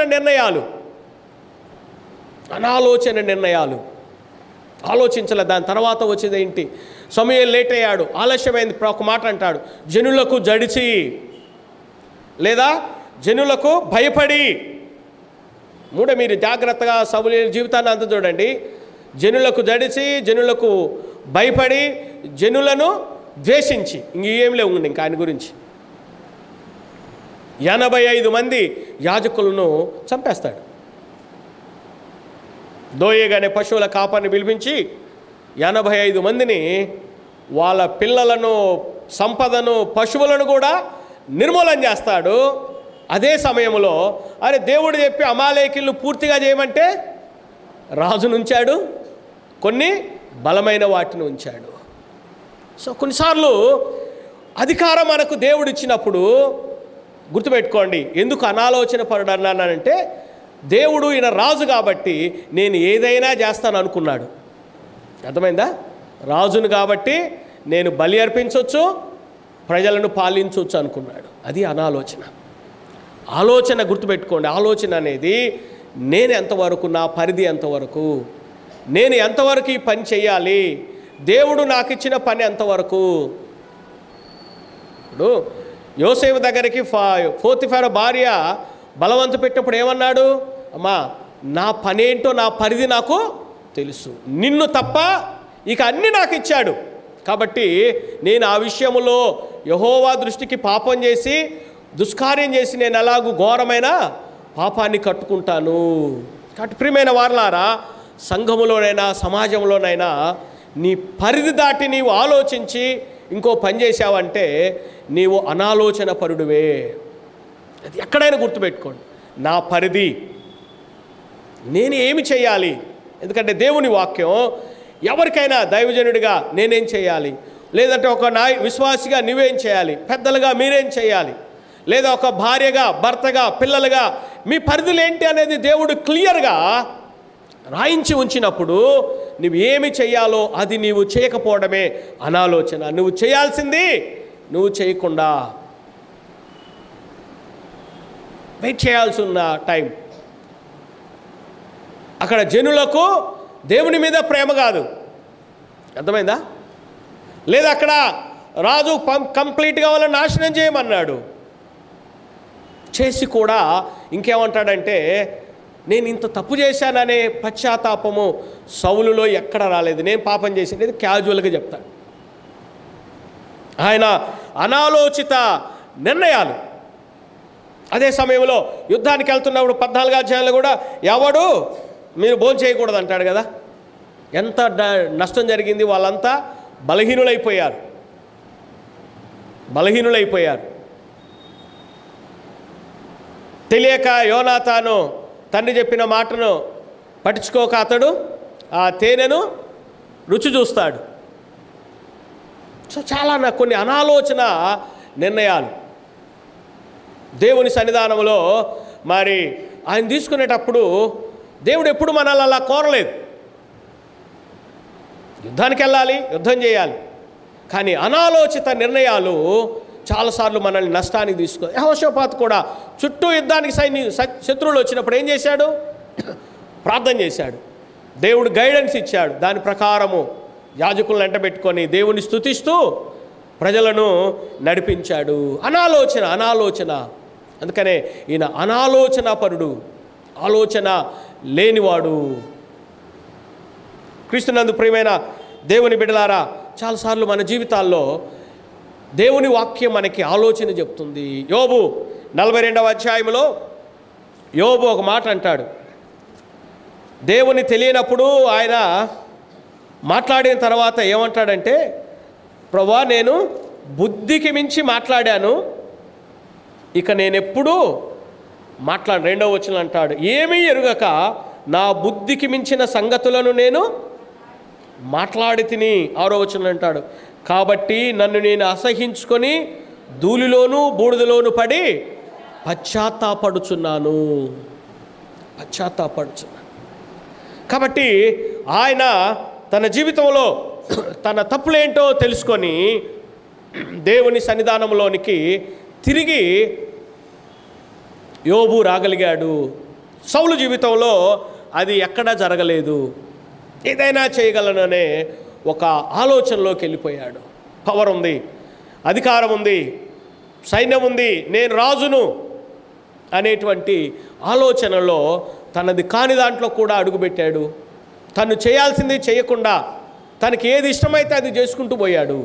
నిర్ణయాలు ఆలోచించలే. దాని తర్వాత వచ్చేది ఏంటి? సమూయేలు లేట్ అయ్యాడు, ఆలస్యమైంది. ఒక మాట అంటాడు, జనులకు జడిచి లేదా జనులకు భయపడి. మీరు జాగ్రత్తగా సమూయేలు జీవితాన్ని అంత చూడండి. జనులకు జడిచి, జనులకు భయపడి, జనులను ద్వేషించి. ఇంకేం లేవు ఇంకా ఆయన గురించి. 85 మంది యాజకులను చంపేస్తాడు. దోయేగానే పశువుల కాపరిని పిలిపించి 85 మందిని, వాళ్ళ పిల్లలను, సంపదను, పశువులను కూడా నిర్మూలన చేస్తాడు. అదే సమయంలో దేవుడు చెప్పి అమాలేకీలను పూర్తిగా చేయమంటే రాజును ఉంచాడు, కొన్ని బలమైన వాటిని ఉంచాడు. సో కొన్నిసార్లు అధికారం మనకు దేవుడు ఇచ్చినప్పుడు గుర్తుపెట్టుకోండి, ఎందుకు అనాలోచన పరుడు అన్నానంటే, దేవుడు ఈయన రాజు కాబట్టి నేను ఏదైనా చేస్తాను అనుకున్నాడు. అర్థమైందా? రాజును కాబట్టి నేను బలి అర్పించవచ్చు, ప్రజలను పాలించవచ్చు అనుకున్నాడు. అది ఆలోచన గుర్తుపెట్టుకోండి. ఆలోచన అనేది నేను ఎంతవరకు, నా పరిధి ఎంతవరకు, నేను ఎంతవరకు ఈ పని చేయాలి, దేవుడు నాకు ఇచ్చిన పని ఎంతవరకు. ఇప్పుడు యోసేపు దగ్గరికి పోతిఫెర భార్య బలవంత పెట్టినప్పుడు ఏమన్నాడు? అమ్మా, నా పనేంటో, నా పరిధి నాకు తెలుసు, నిన్ను తప్ప ఇక అన్నీ నాకు ఇచ్చాడు, కాబట్టి నేను ఆ విషయంలో యెహోవా దృష్టికి పాపం చేసి, దుష్కార్యం చేసి నేను ఎలాగూ ఘోరమైన పాపాన్ని కట్టుకుంటాను. కాబట్టి ప్రియమైన వారలారా, సంఘములోనైనా సమాజంలోనైనా నీ పరిధి దాటి నీవు ఆలోచించి ఇంకో పని చేశావంటే నీవు అనాలోచన పరుడువే. అది ఎక్కడైనా గుర్తుపెట్టుకోండి. నా పరిధి, నేను ఏమి చేయాలి. ఎందుకంటే దేవుని వాక్యం ఎవరికైనా దైవజనుడిగా నేనేం చేయాలి, లేదంటే ఒక విశ్వాసిగా నువ్వేం చేయాలి, పెద్దలుగా మీరేం చేయాలి, లేదా ఒక భార్యగా, భర్తగా, పిల్లలుగా మీ పరిధులు ఏంటి అనేది దేవుడు క్లియర్గా రాయించి ఉంచినప్పుడు నువ్వు ఏమి చేయాలో అది నీవు చేయకపోవడమే అనాలోచన. నువ్వు చేయాల్సింది నువ్వు చేయకుండా వెయిట్ చేయాల్సి ఉన్న టైం. అక్కడ జనులకు దేవుని మీద ప్రేమ కాదు. అర్థమైందా? లేదా అక్కడ రాజు కంప్లీట్గా వాళ్ళని నాశనం చేయమన్నాడు. చేసి కూడా ఇంకేమంటాడంటే, నేను ఇంత తప్పు చేశాననే పశ్చాత్తాపము సౌలులో ఎక్కడ రాలేదు. నేను పాపం చేసినది క్యాజువల్గా చెప్తాడు. ఆయన అనాలోచిత నిర్ణయాలు. అదే సమయంలో యుద్ధానికి వెళ్తున్నప్పుడు 14వ అధ్యాయంలో కూడా ఎవడు మీరు భోజనం చేయకూడదు అంటాడు కదా. ఎంత నష్టం జరిగింది, వాళ్ళంతా బలహీనులైపోయారు. తెలియక యోనాతాను తండ్రి చెప్పిన మాటను పట్టించుకోక అతడు ఆ తేనెను రుచి చూస్తాడు. సో చాలా కొన్ని అనాలోచన నిర్ణయాలు దేవుని సన్నిధానంలో మరి ఆయన తీసుకునేటప్పుడు దేవుడు ఎప్పుడు మనల్ని అలా కోరలేదు. యుద్ధానికి వెళ్ళాలి, యుద్ధం చేయాలి, కానీ అనాలోచిత నిర్ణయాలు చాలాసార్లు మనల్ని నష్టానికి తీసుకోవాలి. యెహోషాపాతు కూడా చుట్టూ యుద్ధానికి శత్రువులు వచ్చినప్పుడు ఏం చేశాడు? ప్రార్థన చేశాడు. దేవుడు గైడెన్స్ ఇచ్చాడు. దాని ప్రకారము యాజకులను వెంటబెట్టుకొని దేవుని స్తుతిస్తూ ప్రజలను నడిపించాడు. అనాలోచన. అందుకనే ఈయన అనాలోచన పరుడు, ఆలోచన లేనివాడు. క్రీస్తునందు ప్రియమైన దేవుని బిడ్డలారా, చాలాసార్లు మన జీవితాల్లో దేవుని వాక్యం మనకి ఆలోచన చెప్తుంది. యోబు 42వ అధ్యాయంలో యోబు ఒక మాట అంటాడు. దేవుని తెలియనప్పుడు ఆయన మాట్లాడిన తర్వాత ఏమంటాడంటే, ప్రభువా నేను బుద్ధికి మించి మాట్లాడాను, ఇక నేనెప్పుడు మాట్లాడు. 2వ వచనం అంటాడు, ఏమీ ఎరుగక నా బుద్ధికి మించిన సంగతులను నేను మాట్లాడి తిని. 6వ వచనం అంటాడు, కాబట్టి నన్ను నేను అసహించుకొని ధూళిలోను బూడిదలోను పడి పశ్చాత్తాపడుచున్నాను. కాబట్టి ఆయన తన జీవితంలో తన తప్పులేంటో తెలుసుకొని దేవుని సన్నిధానంలోనికి తిరిగి యోబు రాగలిగాడు. సౌలు జీవితంలో అది ఎక్కడా జరగలేదు. ఏదైనా చేయగలననే ఒక ఆలోచనలోకి వెళ్ళిపోయాడు. పవర్ ఉంది, అధికారం ఉంది, సైన్యం ఉంది, నేను రాజును అనేటువంటి ఆలోచనలో తనది కాని దాంట్లో కూడా అడుగుపెట్టాడు. తను చేయాల్సింది చేయకుండా తనకి ఏది ఇష్టమైతే అది చేసుకుంటూ పోయాడు.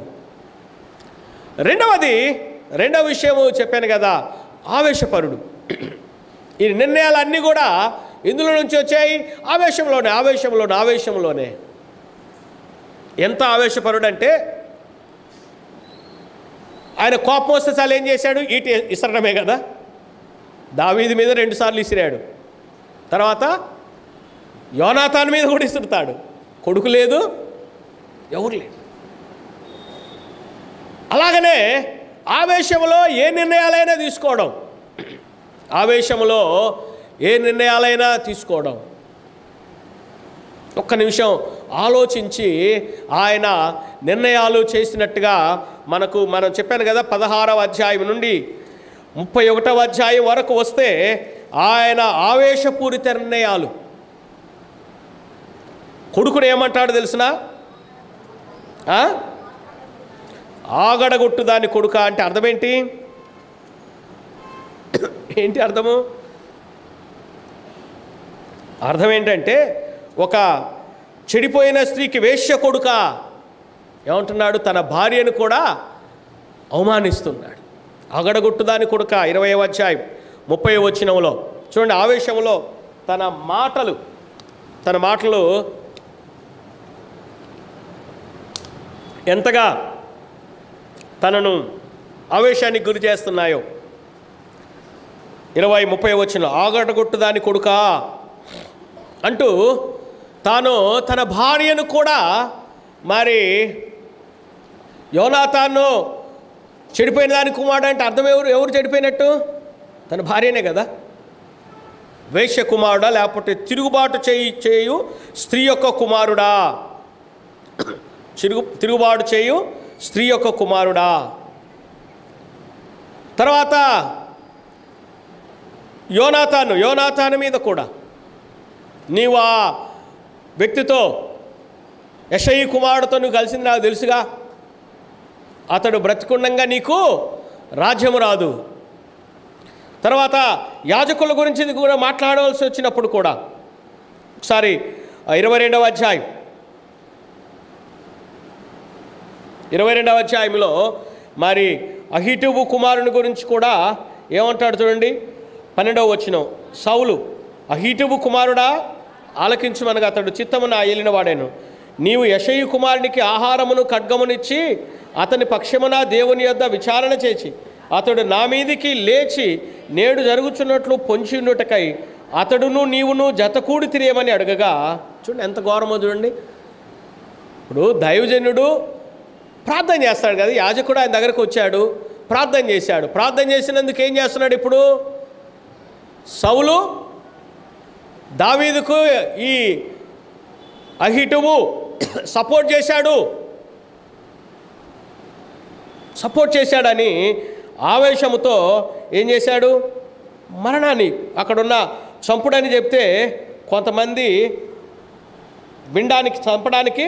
రెండవ విషయము చెప్పాను కదా, ఆవేశపరుడు. ఈ నిర్ణయాలన్నీ కూడా ఇందులో నుంచి వచ్చాయి, ఆవేశంలోనే. ఎంత ఆవేశపరుడు అంటే ఆయన కోపం వస్తే చాలు ఏం చేశాడు, ఈటి ఇసరడమే కదా. దావీదు మీద 2 సార్లు ఇసిరాడు. తర్వాత యోనాతాను మీద కూడా ఇసురుతాడు. కొడుకు లేదు, ఎవరు లేదు. అలాగనే ఆవేశంలో ఏ నిర్ణయాలైనా తీసుకోవడం, ఒక్క నిమిషం ఆలోచించి ఆయన నిర్ణయాలు చేసినట్టుగా మనం చెప్పాను కదా, 16వ అధ్యాయం నుండి 31వ అధ్యాయం వరకు వస్తే ఆయన ఆవేశపూరిత నిర్ణయాలు. కొడుకును ఏమంటాడు తెలిసినా, ఆగడగొట్టు దాని కొడుక అంటే అర్థం ఏంటి అర్థం ఏంటంటే ఒక చెడిపోయిన స్త్రీకి వేశ్య కొడుక ఏమంటున్నాడు, తన భార్యను కూడా అవమానిస్తున్నాడు. అగడగొట్టు దాని కొడుక 20వ అధ్యాయం 30వ వచనంలో చూడండి. ఆవేశంలో తన మాటలు ఎంతగా తనను ఆవేశానికి గురి చేస్తున్నాయో. 20-30 వచనంలో ఆగడగొట్టు దాని కొడుక అంటూ తాను తన భార్యను కూడా, మరి యోనాతాను చెడిపోయిన దాని కుమారుడు అంటే అర్థం ఎవరు చెడిపోయినట్టు, తన భార్యనే కదా. వేశ్య కుమారుడా లేకపోతే తిరుగుబాటు చేయు స్త్రీ యొక్క కుమారుడా, తిరుగుబాటు చేయు స్త్రీ యొక్క కుమారుడా. తర్వాత యోనాతాను మీద కూడా, నీవు ఆ వ్యక్తితో యెషయి కుమారుడితో నువ్వు కలిసింది నాకు తెలుసుగా, అతడు బ్రతికుండంగా నీకు రాజ్యము రాదు. తర్వాత యాజకుల గురించి కూడా మాట్లాడవలసి వచ్చినప్పుడు కూడా ఒకసారి 22వ అధ్యాయం 22వ అధ్యాయంలో మరి అహీటూబు కుమారుని గురించి కూడా ఏమంటాడు చూడండి. 12వ వచనం, సౌలు అహీటూబు కుమారుడా ఆలకించమనగా అతడు చిత్తమున ఏలినవాడాను. నీవు యెషయి కుమారునికి ఆహారమును ఖడ్గమునిచ్చి అతని పక్షమున దేవుని యొద్ద విచారణ చేసి అతడు నా మీదికి లేచి నేడు జరుగుచున్నట్లు పొంచి ఉండుటకై అతడును నీవును జతకూడి తిరియమని అడగగా, చూడండి ఎంత ఘోరమో చూడండి. ఇప్పుడు దైవజనుడు ప్రార్థన చేస్తాడు కదా, యాజకుడు ఆయన దగ్గరకు వచ్చాడు, ప్రార్థన చేశాడు. ప్రార్థన చేసినందుకు ఏం చేస్తున్నాడు, ఇప్పుడు సౌలు దావీదుకు ఈ అహీటూబు సపోర్ట్ చేశాడని ఆవేశముతో ఏం చేశాడు, మరణాన్ని అక్కడున్న చంపుడని చెప్తే కొంతమంది వినడానికి చంపడానికి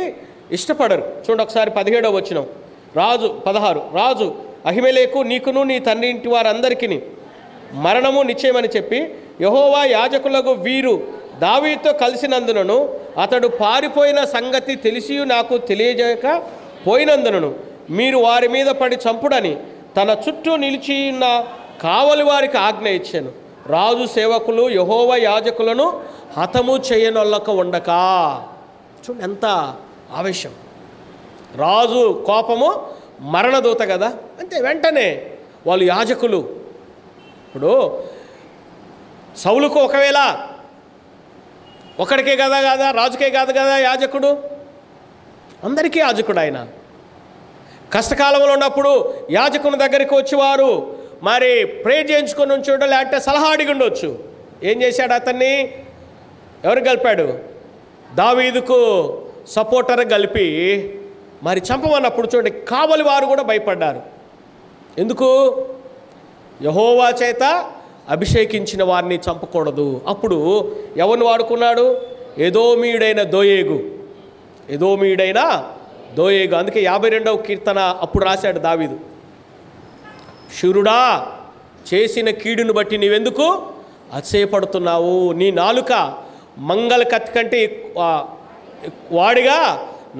ఇష్టపడరు. చూడండి ఒకసారి 17వ వచనం, 16 రాజు అహిమెలెకు నీకును నీ తండ్రి ఇంటి వారందరికీ మరణము నిశ్చయమని చెప్పి యెహోవా యాజకులకు వీరు దావీదుతో కలిసినందునను అతడు పారిపోయిన సంగతి తెలిసి నాకు తెలియజేయక పోయినందునను మీరు వారి మీద పడి చంపుడని తన చుట్టూ నిలిచి ఉన్న కావలి వారికి ఆజ్ఞ ఇచ్చాను. రాజు సేవకులు యెహోవా యాజకులను హతము చేయనొల్లక ఉండక. చూడండి ఎంత ఆవేశం. రాజు కోపము మరణదూత కదా, అంతే వెంటనే వాళ్ళు యాజకులు. ఇప్పుడు సౌలుకు ఒకవేళ ఒకడికే కదా రాజుకే కాదు కదా యాజకుడు, అందరికీ యాజకుడు ఆయన. కష్టకాలంలో ఉన్నప్పుడు యాజకుని దగ్గరికి వచ్చేవారు మరి ప్రేర్ చేయించుకొని ఉంచడం, లేకపోతే సలహా అడిగి ఉండొచ్చు. ఏం చేశాడు, అతన్ని ఎవరు కలిపాడు, దావీదుకు సపోర్టర్ కలిపి మరి చంపమన్నప్పుడు చూడండి, కావలి వారు కూడా భయపడ్డారు. ఎందుకు? యెహోవా చేత అభిషేకించిన వారిని చంపకూడదు. అప్పుడు ఎవరిని వాడుకున్నాడు? ఎదోమీయుడైన దోయేగు. అందుకే 52వ కీర్తన అప్పుడు రాశాడు దావీదు, శూరుడా, చేసిన కీడును బట్టి నీవెందుకు అతిశయపడుతున్నావు? నీ నాలుక మంగళ కత్తి కంటే వాడిగా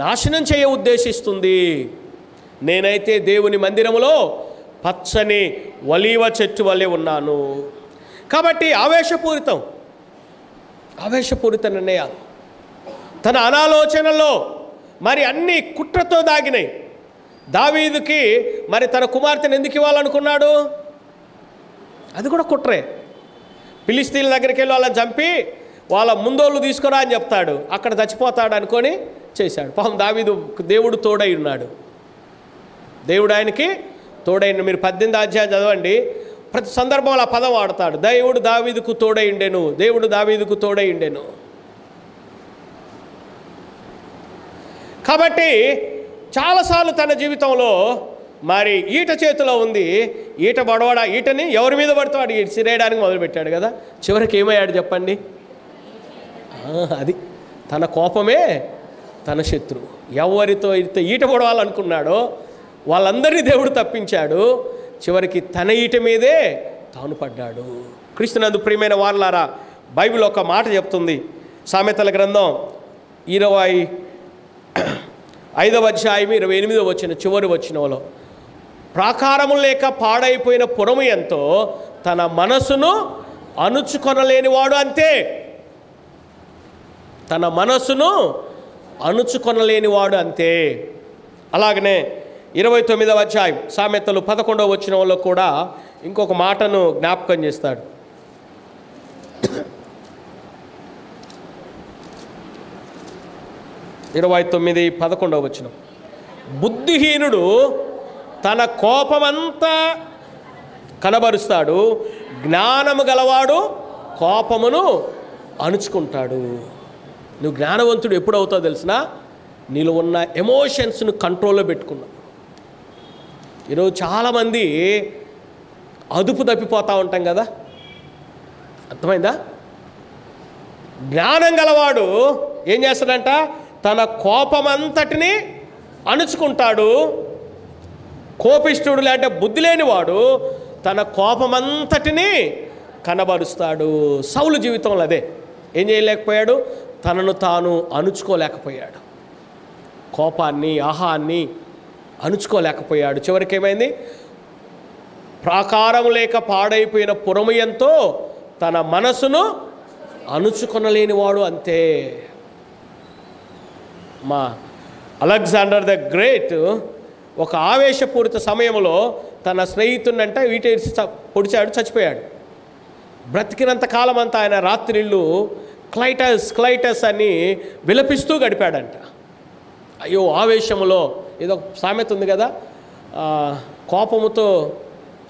నాశనం చేయ ఉద్దేశిస్తుంది. నేనైతే దేవుని మందిరములో పచ్చని ఒలీవ చెట్టు వలె ఉన్నాను. కాబట్టి ఆవేశపూరిత నిర్ణయాలు, తన అనాలోచనలో మరి అన్ని కుట్రతో దాగినాయి. దావీదుకి మరి తన కుమార్తెను ఎందుకు ఇవ్వాలనుకున్నాడు? అది కూడా కుట్రే. ఫిలిష్తీయుల దగ్గరికి వెళ్ళి వాళ్ళని చంపి వాళ్ళ ముందోళ్ళు తీసుకురా అని చెప్తాడు, అక్కడ చచ్చిపోతాడు అనుకొని చేశాడు. పాపం దావీదు దేవుడు తోడై ఉన్నాడు, దేవుడు ఆయనకి తోడైన. మీరు 18వ అధ్యాయం చదవండి, ప్రతి సందర్భంలో ఆ పదం వాడతాడు, దేవుడు దావీదుకు తోడై ఉండెను, దేవుడు దావీదుకు తోడై ఉండెను. కాబట్టి చాలాసార్లు తన జీవితంలో మరి ఈట చేతిలో ఉంది, ఈటని ఎవరి మీద పడతాడు సిరేయడానికి మొదలుపెట్టాడు కదా. చివరికి ఏమయ్యాడు చెప్పండి? అది తన కోపమే తన శత్రువు. ఎవరితో ఈట పడవాలనుకున్నాడో వాళ్ళందరినీ దేవుడు తప్పించాడు. చివరికి తన ఈట మీదే తాను పడ్డాడు. క్రీస్తునందు ప్రియమైన వారలారా, బైబిల్ ఒక మాట చెప్తుంది, సామెతల గ్రంథం 25వ అధ్యాయం 28వ వచనం చివరి వచనంలో, ప్రాకారము లేక పాడైపోయిన పురము ఎంతో తన మనసును అణుచుకొనలేనివాడు అంతే. తన మనసును అణుచుకొనలేనివాడు అంతే. అలాగనే 29వ అధ్యాయం సామెతలు 11వ వచనంలో కూడా ఇంకొక మాటను జ్ఞాపకం చేస్తాడు. 29:11 వచనం, బుద్ధిహీనుడు తన కోపమంతా కనబరుస్తాడు, జ్ఞానము గలవాడు కోపమును అణుచుకుంటాడు. నువ్వు జ్ఞానవంతుడు ఎప్పుడు అవుతావు తెలిసినా, నీలో ఉన్న ఎమోషన్స్ను కంట్రోల్లో పెట్టుకున్నావు. ఈరోజు చాలామంది అదుపు తప్పిపోతూ ఉంటాం కదా, అర్థమైందా? జ్ఞానం గలవాడు ఏం చేస్తాడంట? తన కోపమంతటిని అణుచుకుంటాడు. కోపిష్ఠుడు అంటే బుద్ధి లేనివాడు తన కోపమంతటిని కనబరుస్తాడు. సౌలు జీవితంలో అదే. ఏం చేయలేకపోయాడు? తనను తాను అణుచుకోలేకపోయాడు. కోపాన్ని, ఆహాన్ని అణుచుకోలేకపోయాడు. చివరికి ఏమైంది? ప్రాకారం లేక పాడైపోయిన పురము ఎంతో తన మనసును అణుచుకొనలేనివాడు అంతే. మా అలెగ్జాండర్ ద గ్రేట్ ఒక ఆవేశపూరిత సమయంలో తన స్నేహితుడినంట వీటేసి పొడిచాడు, చచ్చిపోయాడు. బ్రతికినంత కాలం అంతా ఆయన రాత్రిళ్ళు క్లైటస్ అని విలపిస్తూ గడిపాడంట. అయ్యో ఆవేశములో, ఏదో సామెత ఉంది కదా, కోపముతో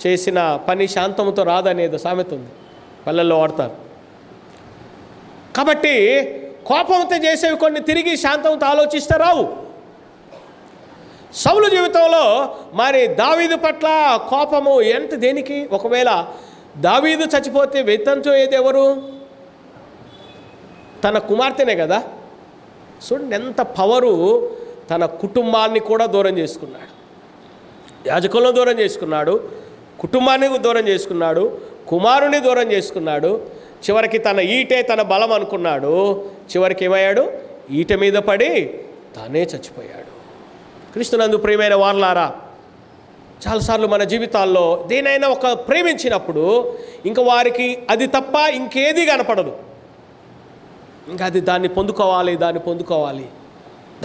చేసిన పని శాంతముతో రాదనేది సామెత ఉంది, పల్లెల్లో వాడతారు. కాబట్టి కోపంతో చేసేవి కొన్ని తిరిగి శాంతంతో ఆలోచిస్తే రావు. సౌలు జీవితంలో మరి దావీదు పట్ల కోపము ఎంత దేనికి? ఒకవేళ దావీదు చచ్చిపోతే వెతంచోయేది ఎవరు? తన కుమార్తెనే కదా. చూడండి ఎంత పవరు. తన కుటుంబాన్ని కూడా దూరం చేసుకున్నాడు, యాజకులను దూరం చేసుకున్నాడు, కుటుంబాన్ని దూరం చేసుకున్నాడు, కుమారుని దూరం చేసుకున్నాడు. చివరికి తన ఈటే తన బలం అనుకున్నాడు. చివరికి ఏమయ్యాడు? ఈట మీద పడి తానే చచ్చిపోయాడు. క్రీస్తునందు ప్రియమైన వారలారా, చాలాసార్లు మన జీవితాల్లో దేనైనా ఒక ప్రేమించినప్పుడు ఇంకా వారికి అది తప్ప ఇంకేది కనపడదు. ఇంకా అది దాన్ని పొందుకోవాలి.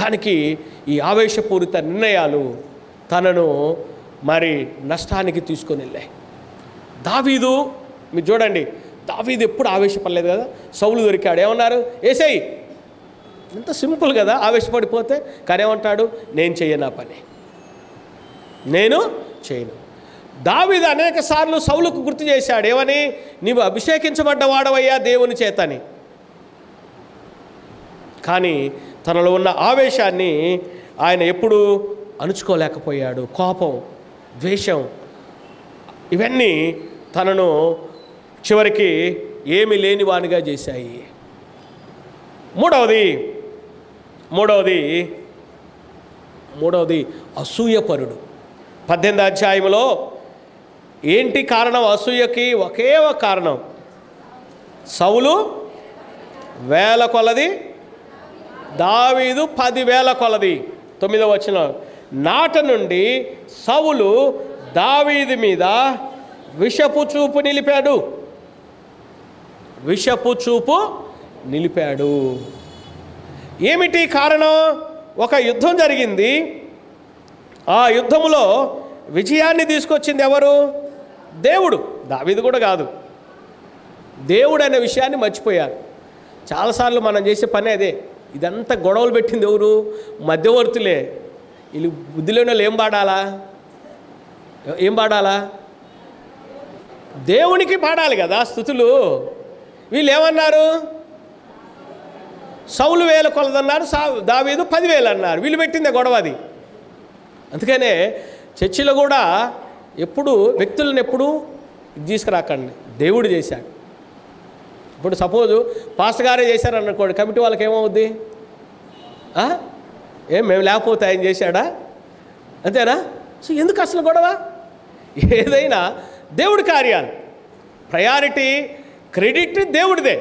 దానికి ఈ ఆవేశపూరిత నిర్ణయాలు తనను మరి నష్టానికి తీసుకొని వెళ్ళాయి. దావీదు మీరు చూడండి, దావీదు ఎప్పుడు ఆవేశపడలేదు కదా. సౌలు దొరికాడు, ఏమన్నారు? ఏసేయ్. ఎంత సింపుల్ కదా, ఆవేశపడిపోతే. కానీ ఏమంటాడు? నేను చెయ్యను, ఆ పని నేను చేయను. దావీదు అనేక సార్లు సౌలుకు గుర్తు చేశాడు, ఏమని? నీవు అభిషేకించబడ్డవాడవయ్యా దేవుని చేతని. కానీ తనలో ఉన్న ఆవేశాన్ని ఆయన ఎప్పుడూ అణుచుకోలేకపోయాడు. కోపం, ద్వేషం ఇవన్నీ తనను చివరికి ఏమీ లేని వానిగా చేశాయి. మూడవది అసూయపరుడు. 18వ అధ్యాయంలో ఏంటి కారణం అసూయకి? ఒకే ఒక కారణం. సౌలు 1000 కొలది, దావీదు 10,000 కొలది. 9వ వచనం, నాట నుండి సౌలు దావీదు మీద విషపు చూపు నిలిపాడు. ఏమిటి కారణం? ఒక యుద్ధం జరిగింది. ఆ యుద్ధములో విజయాన్ని తీసుకొచ్చింది ఎవరు? దేవుడు. దావీదు కూడా కాదు. దేవుడు అనే విషయాన్ని మర్చిపోయారు. చాలాసార్లు మనం చేసే పని అదే. ఇదంతా గొడవలు పెట్టింది ఎవరు? మధ్యవర్తులే. వీళ్ళు బుద్ధిలోని వాళ్ళు ఏం పాడాలా? దేవునికి పాడాలి కదా స్తుతులు. వీళ్ళు ఏమన్నారు? సౌలు 1000 కొలదన్నారు, దావీదు 10,000 అన్నారు. వీళ్ళు పెట్టిందే గొడవ అది. అందుకనే చర్చిలో కూడా ఎప్పుడు వ్యక్తులను ఎప్పుడు తీసుకురాకండి. దేవుడు చేశాడు. ఇప్పుడు సపోజు పాస్టర్ గారే చేశారనుకోండి, కమిటీ వాళ్ళకి ఏమవుద్ది? మేము లేకపోతే ఆయన చేశాడా? అంతేనా? సో ఎందుకు అసలు గొడవ? ఏదైనా దేవుడి కార్యాలు, ప్రయారిటీ, క్రెడిట్ దేవుడిదే.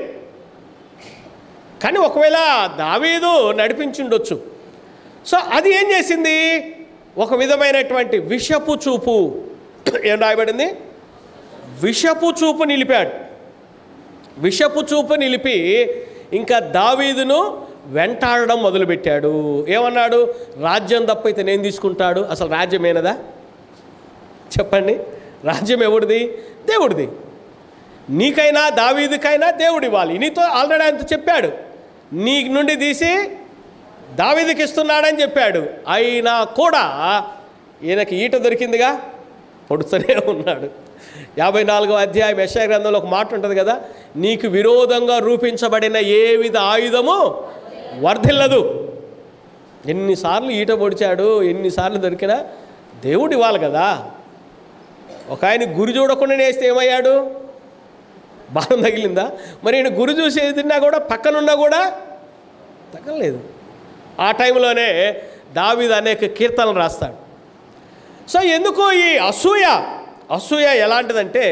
కానీ ఒకవేళ దావీదు నడిపించుండొచ్చు. సో అది ఏం చేసింది? ఒక విధమైనటువంటి విషపు చూపు. ఏం రాయబడింది? విషపు చూపు నిలిపాడు. విషపు చూపు నిలిపి ఇంకా దావీదును వెంటాడడం మొదలుపెట్టాడు. ఏమన్నాడు? రాజ్యం తప్పైతే నేను తీసుకుంటాడు. అసలు రాజ్యం ఏనదా? చెప్పండి. రాజ్యం ఎవడిది? దేవుడిది. నీకైనా దావీదుకైనా దేవుడు ఇవ్వాలి. నీతో ఆల్రెడీ ఆయనతో చెప్పాడు, నీ నుండి తీసి దావీదుకి ఇస్తున్నాడని చెప్పాడు. అయినా కూడా ఈయనకి ఈట దొరికిందిగా, పొడుస్తూనే ఉన్నాడు. 54వ అధ్యాయం యెషయా గ్రంథంలో ఒక మాట ఉంటుంది కదా, నీకు విరోధంగా రూపించబడిన ఏ విధ ఆయుధము వర్ధిల్లదు. ఎన్నిసార్లు ఈట పొడిచాడు, ఎన్నిసార్లు దొరికినా దేవుడు ఇవ్వాలి కదా. ఒక ఆయన గురి చూడకుండా వేస్తే ఏమయ్యాడు? బాణం తగిలిందా? మరి ఈయన గురి చూసి తిన్నా కూడా పక్కనున్నా కూడా తగలలేదు. ఆ టైంలోనే దావీదు అనేక కీర్తనలు రాస్తాడు. సో ఎందుకు ఈ అసూయ ఎలాంటిదంటే,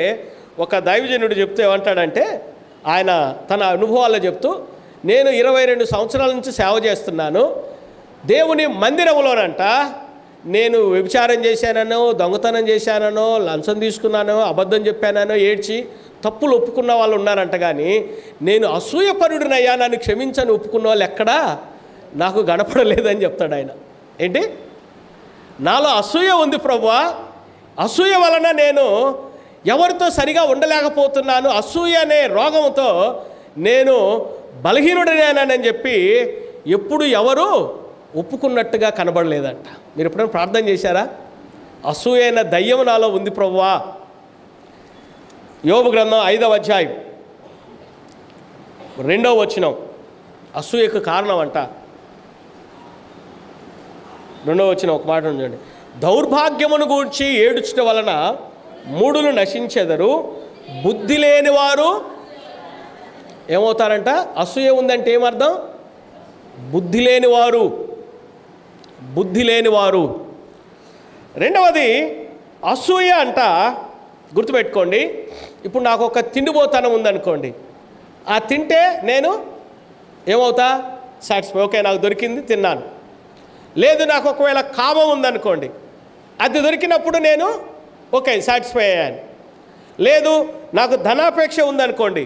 ఒక దైవజనుడు చెప్తూ ఏమంటాడంటే, ఆయన తన అనుభవాల్లో చెప్తూ, నేను 22 సంవత్సరాల నుంచి సేవ చేస్తున్నాను. దేవుని మందిరంలోనంట నేను వ్యభిచారం చేశానో, దొంగతనం చేశానో, లంచం తీసుకున్నానో, అబద్ధం చెప్పానో ఏడ్చి తప్పులు ఒప్పుకున్న వాళ్ళు ఉన్నారంట. కానీ నేను అసూయపరుడినయ్యా, నన్ను క్షమించని ఒప్పుకున్న వాళ్ళు ఎక్కడా నాకు కనపడలేదని చెప్తాడు ఆయన. ఏంటి? నాలో అసూయ ఉంది ప్రభువా, అసూయ వలన నేను ఎవరితో సరిగా ఉండలేకపోతున్నాను, అసూయ అనే రోగంతో నేను బలహీనుడనేనని చెప్పి ఎప్పుడు ఎవరు ఒప్పుకున్నట్టుగా కనబడలేదంట. మీరు ఎప్పుడైనా ప్రార్థన చేశారా? అసూయ అయిన దయ్యం నాలో ఉంది ప్రభువా. యోబు గ్రంథం 5వ అధ్యాయం 2వ వచనం, అసూయకు కారణం అంట. 2వ వచనం ఒక మాట ఉండండి. దౌర్భాగ్యమును గూర్చి ఏడుచుట వలన మూఢులు నశించెదరు, బుద్ధి లేని వారు ఏమవుతారంట? అసూయ ఉందంటే ఏమర్థం? బుద్ధి లేనివారు. రెండవది అసూయ అంట, గుర్తుపెట్టుకోండి. ఇప్పుడు నాకు ఒక తిండిపోతనం ఉందనుకోండి, ఆ తింటే నేను ఏమవుతా? సాటిస్ఫై. ఓకే, నాకు దొరికింది, తిన్నాను. లేదు, నాకు ఒకవేళ కామం ఉందనుకోండి, అది దొరికినప్పుడు నేను ఓకే సాటిస్ఫై అయ్యాను. లేదు, నాకు ధనాపేక్ష ఉందనుకోండి,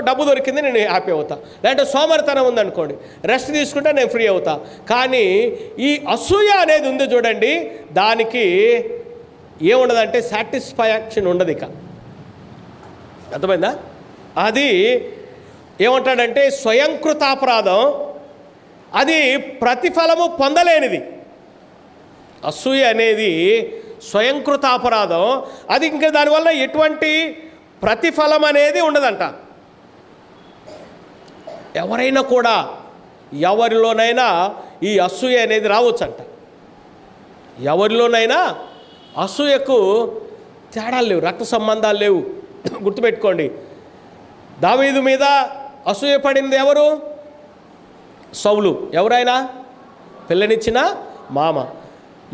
డబ్బు దొరికింది, నేను హ్యాపీ అవుతా. లేదంటే సోమరితనం ఉందనుకోండి, రెస్ట్ తీసుకుంటే నేను ఫ్రీ అవుతా. కానీ ఈ అసూయ అనేది ఉంది చూడండి, దానికి ఏముండదంటే సాటిస్ఫాక్షన్ ఉండదు. ఇక అర్థమైందా? అది ఏమంటాడంటే స్వయంకృతాపరాధం, అది ప్రతిఫలము పొందలేనిది. అసూయ అనేది స్వయంకృతాపరాధం, అది ఇంకా దానివల్ల ఎటువంటి ప్రతిఫలం అనేది ఉండదంట. ఎవరైనా కూడా ఎవరిలోనైనా ఈ అసూయ అనేది రావచ్చంట. ఎవరిలోనైనా అసూయకు తేడాలు లేవు, రక్త సంబంధాలు లేవు. గుర్తుపెట్టుకోండి, దావీదు మీద అసూయ పడింది ఎవరు? సౌలు. ఎవరైనా పిల్లనిచ్చిన మామ.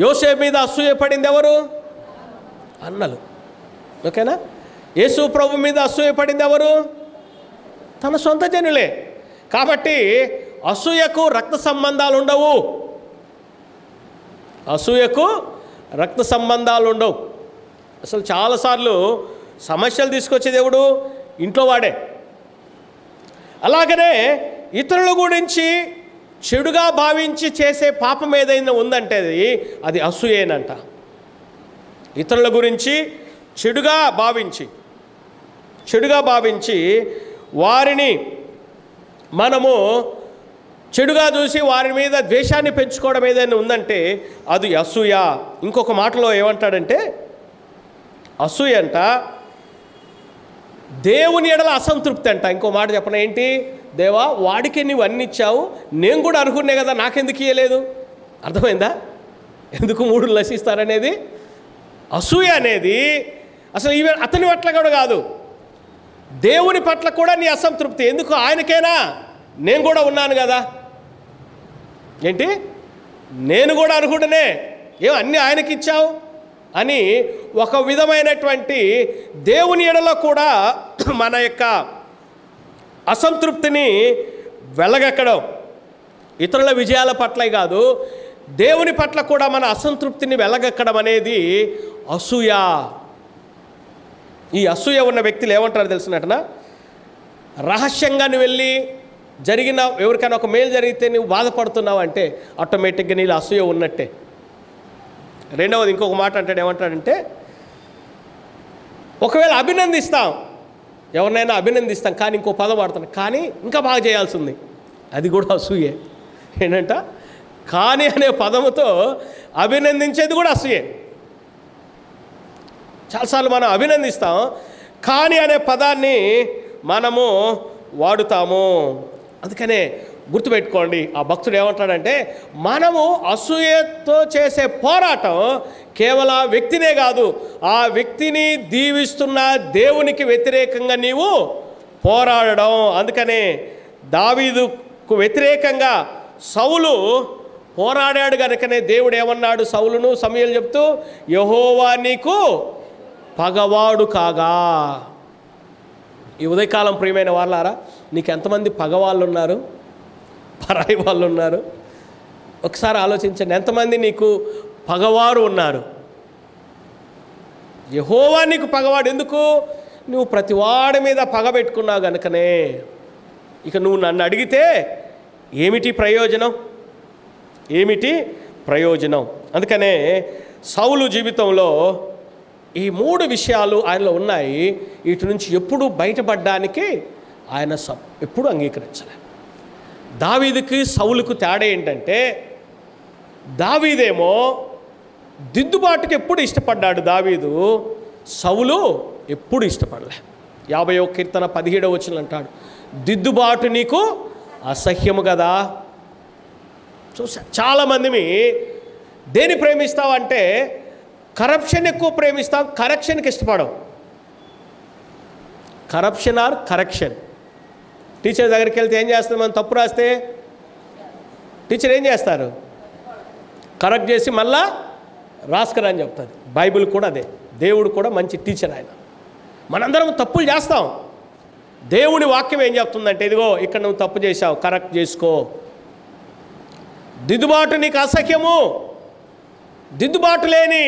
యోసేపు మీద అసూయ పడింది ఎవరు? అన్నలు. ఓకేనా? యేసు ప్రభు మీద అసూయ పడింది ఎవరు? తన సొంత జనులే. కాబట్టి అసూయకు రక్త సంబంధాలు ఉండవు. అసూయకు రక్త సంబంధాలు ఉండవు. అసలు చాలాసార్లు సమస్యలు తీసుకొచ్చే దేవుడు ఇంట్లో వాడే. అలాగనే ఇతరుల గురించి చెడుగా భావించి చేసే పాపం ఏదైనా ఉందంటే అది అసూయేనంట. ఇతరుల గురించి చెడుగా భావించి వారిని మనము చెడుగా చూసి వారి మీద ద్వేషాన్ని పెంచుకోవడం ఏదైనా ఉందంటే అది అసూయ. ఇంకొక మాటలో ఏమంటాడంటే అసూయ అంట దేవుని ఎడల అసంతృప్తి అంట. ఇంకో మాట చెప్పన ఏంటి? దేవా, వాడికి నువ్వు అన్ని ఇచ్చావు, నేను కూడా అనుకునే కదా, నాకెందుకు ఇవ్వలేదు? అర్థమైందా? ఎందుకు మూడు నశిస్తారనేది అసూయ అనేది. అసలు ఈవెన్ అతని పట్ల కూడా కాదు, దేవుని పట్ల కూడా నీ అసంతృప్తి. ఎందుకు? ఆయనకేనా? నేను కూడా ఉన్నాను కదా, ఏంటి నేను కూడా అనుకుంటేనే అన్నీ ఆయనకి ఇచ్చావు అని ఒక విధమైనటువంటి దేవుని ఎడలో కూడా మన యొక్క అసంతృప్తిని వెళ్ళగక్కడం. ఇతరుల విజయాల పట్ల కాదు, దేవుని పట్ల కూడా మన అసంతృప్తిని వెళ్ళగక్కడం అనేది అసూయ. ఈ అసూయ ఉన్న వ్యక్తులు ఏమంటారు తెలిసినట్టున, రహస్యంగా నువ్వు వెళ్ళి జరిగిన ఎవరికైనా ఒక మేలు జరిగితే నువ్వు బాధపడుతున్నావు అంటే ఆటోమేటిక్గా నీళ్ళు అసూయ ఉన్నట్టే. రెండవది ఇంకొక మాట అంటాడు, ఏమంటాడంటే ఒకవేళ అభినందిస్తాం, ఎవరినైనా అభినందిస్తాం, కానీ ఇంకో పదం వాడతాం, కానీ ఇంకా బాగా చేయాల్సి ఉంది, అది కూడా అసూయే. ఏంటంట? కానీ అనే పదముతో అభినందించేది కూడా అసూయే. చాలాసార్లు మనం అభినందిస్తాం, కానీ అనే పదాన్ని మనము వాడుతాము. అందుకనే గుర్తుపెట్టుకోండి, ఆ భక్తుడు ఏమంటాడంటే మనము అసూయతో చేసే పోరాటం కేవలం ఆ వ్యక్తినే కాదు, ఆ వ్యక్తిని దీవిస్తున్న దేవునికి వ్యతిరేకంగా నీవు పోరాడడం. అందుకనే దావీదుకు వ్యతిరేకంగా సౌలు పోరాడాడు కనుకనే దేవుడు ఏమన్నాడు సౌలును? సమూయేలు చెప్తూ, యెహోవా నీకు పగవాడు కాగా. ఈ ఉదయకాలం ప్రియమైన వాళ్ళారా, నీకు ఎంతమంది పగవాళ్ళు ఉన్నారు, పరాయి వాళ్ళు ఉన్నారు? ఒకసారి ఆలోచించండి, ఎంతమంది నీకు పగవారు ఉన్నారు? యెహోవా నీకు పగవాడు. ఎందుకు? నువ్వు ప్రతివాడి మీద పగ పెట్టుకున్నావు కనుకనే. ఇక నువ్వు నన్ను అడిగితే ఏమిటి ప్రయోజనం? అందుకనే సౌలు జీవితంలో ఈ మూడు విషయాలు ఆయనలో ఉన్నాయి. వీటి నుంచి ఎప్పుడు బయటపడడానికి ఆయన ఎప్పుడు అంగీకరించలే. దావీదుకి సౌలుకు తేడా ఏంటంటే, దావీదేమో దిద్దుబాటుకి ఎప్పుడు ఇష్టపడ్డాడు దావీదు, సౌలు ఎప్పుడు ఇష్టపడలే. 50వ కీర్తన 17వ వచనం అంటాడు, దిద్దుబాటు నీకు అసహ్యము కదా. చూసా చాలామందిని దేని ప్రేమిస్తావంటే కరప్షన్ ఎక్కువ ప్రేమిస్తాం, కరెక్షన్కి ఇష్టపడం. Corruption or correction. టీచర్ దగ్గరికి వెళ్తే ఏం చేస్తాం? మనం తప్పు రాస్తే టీచర్ ఏం చేస్తారు? కరెక్ట్ చేసి మళ్ళా రాసుకురా అని చెప్తారు. బైబిల్ కూడా అదే. దేవుడు కూడా మంచి టీచర్ ఆయన. మనందరం తప్పులు చేస్తాం. దేవుని వాక్యం ఏం చెప్తుందంటే, ఇదిగో ఇక్కడ నువ్వు తప్పు చేశావు, కరెక్ట్ చేసుకో. దిద్దుబాటు నీకు అసహ్యము. దిద్దుబాటు లేని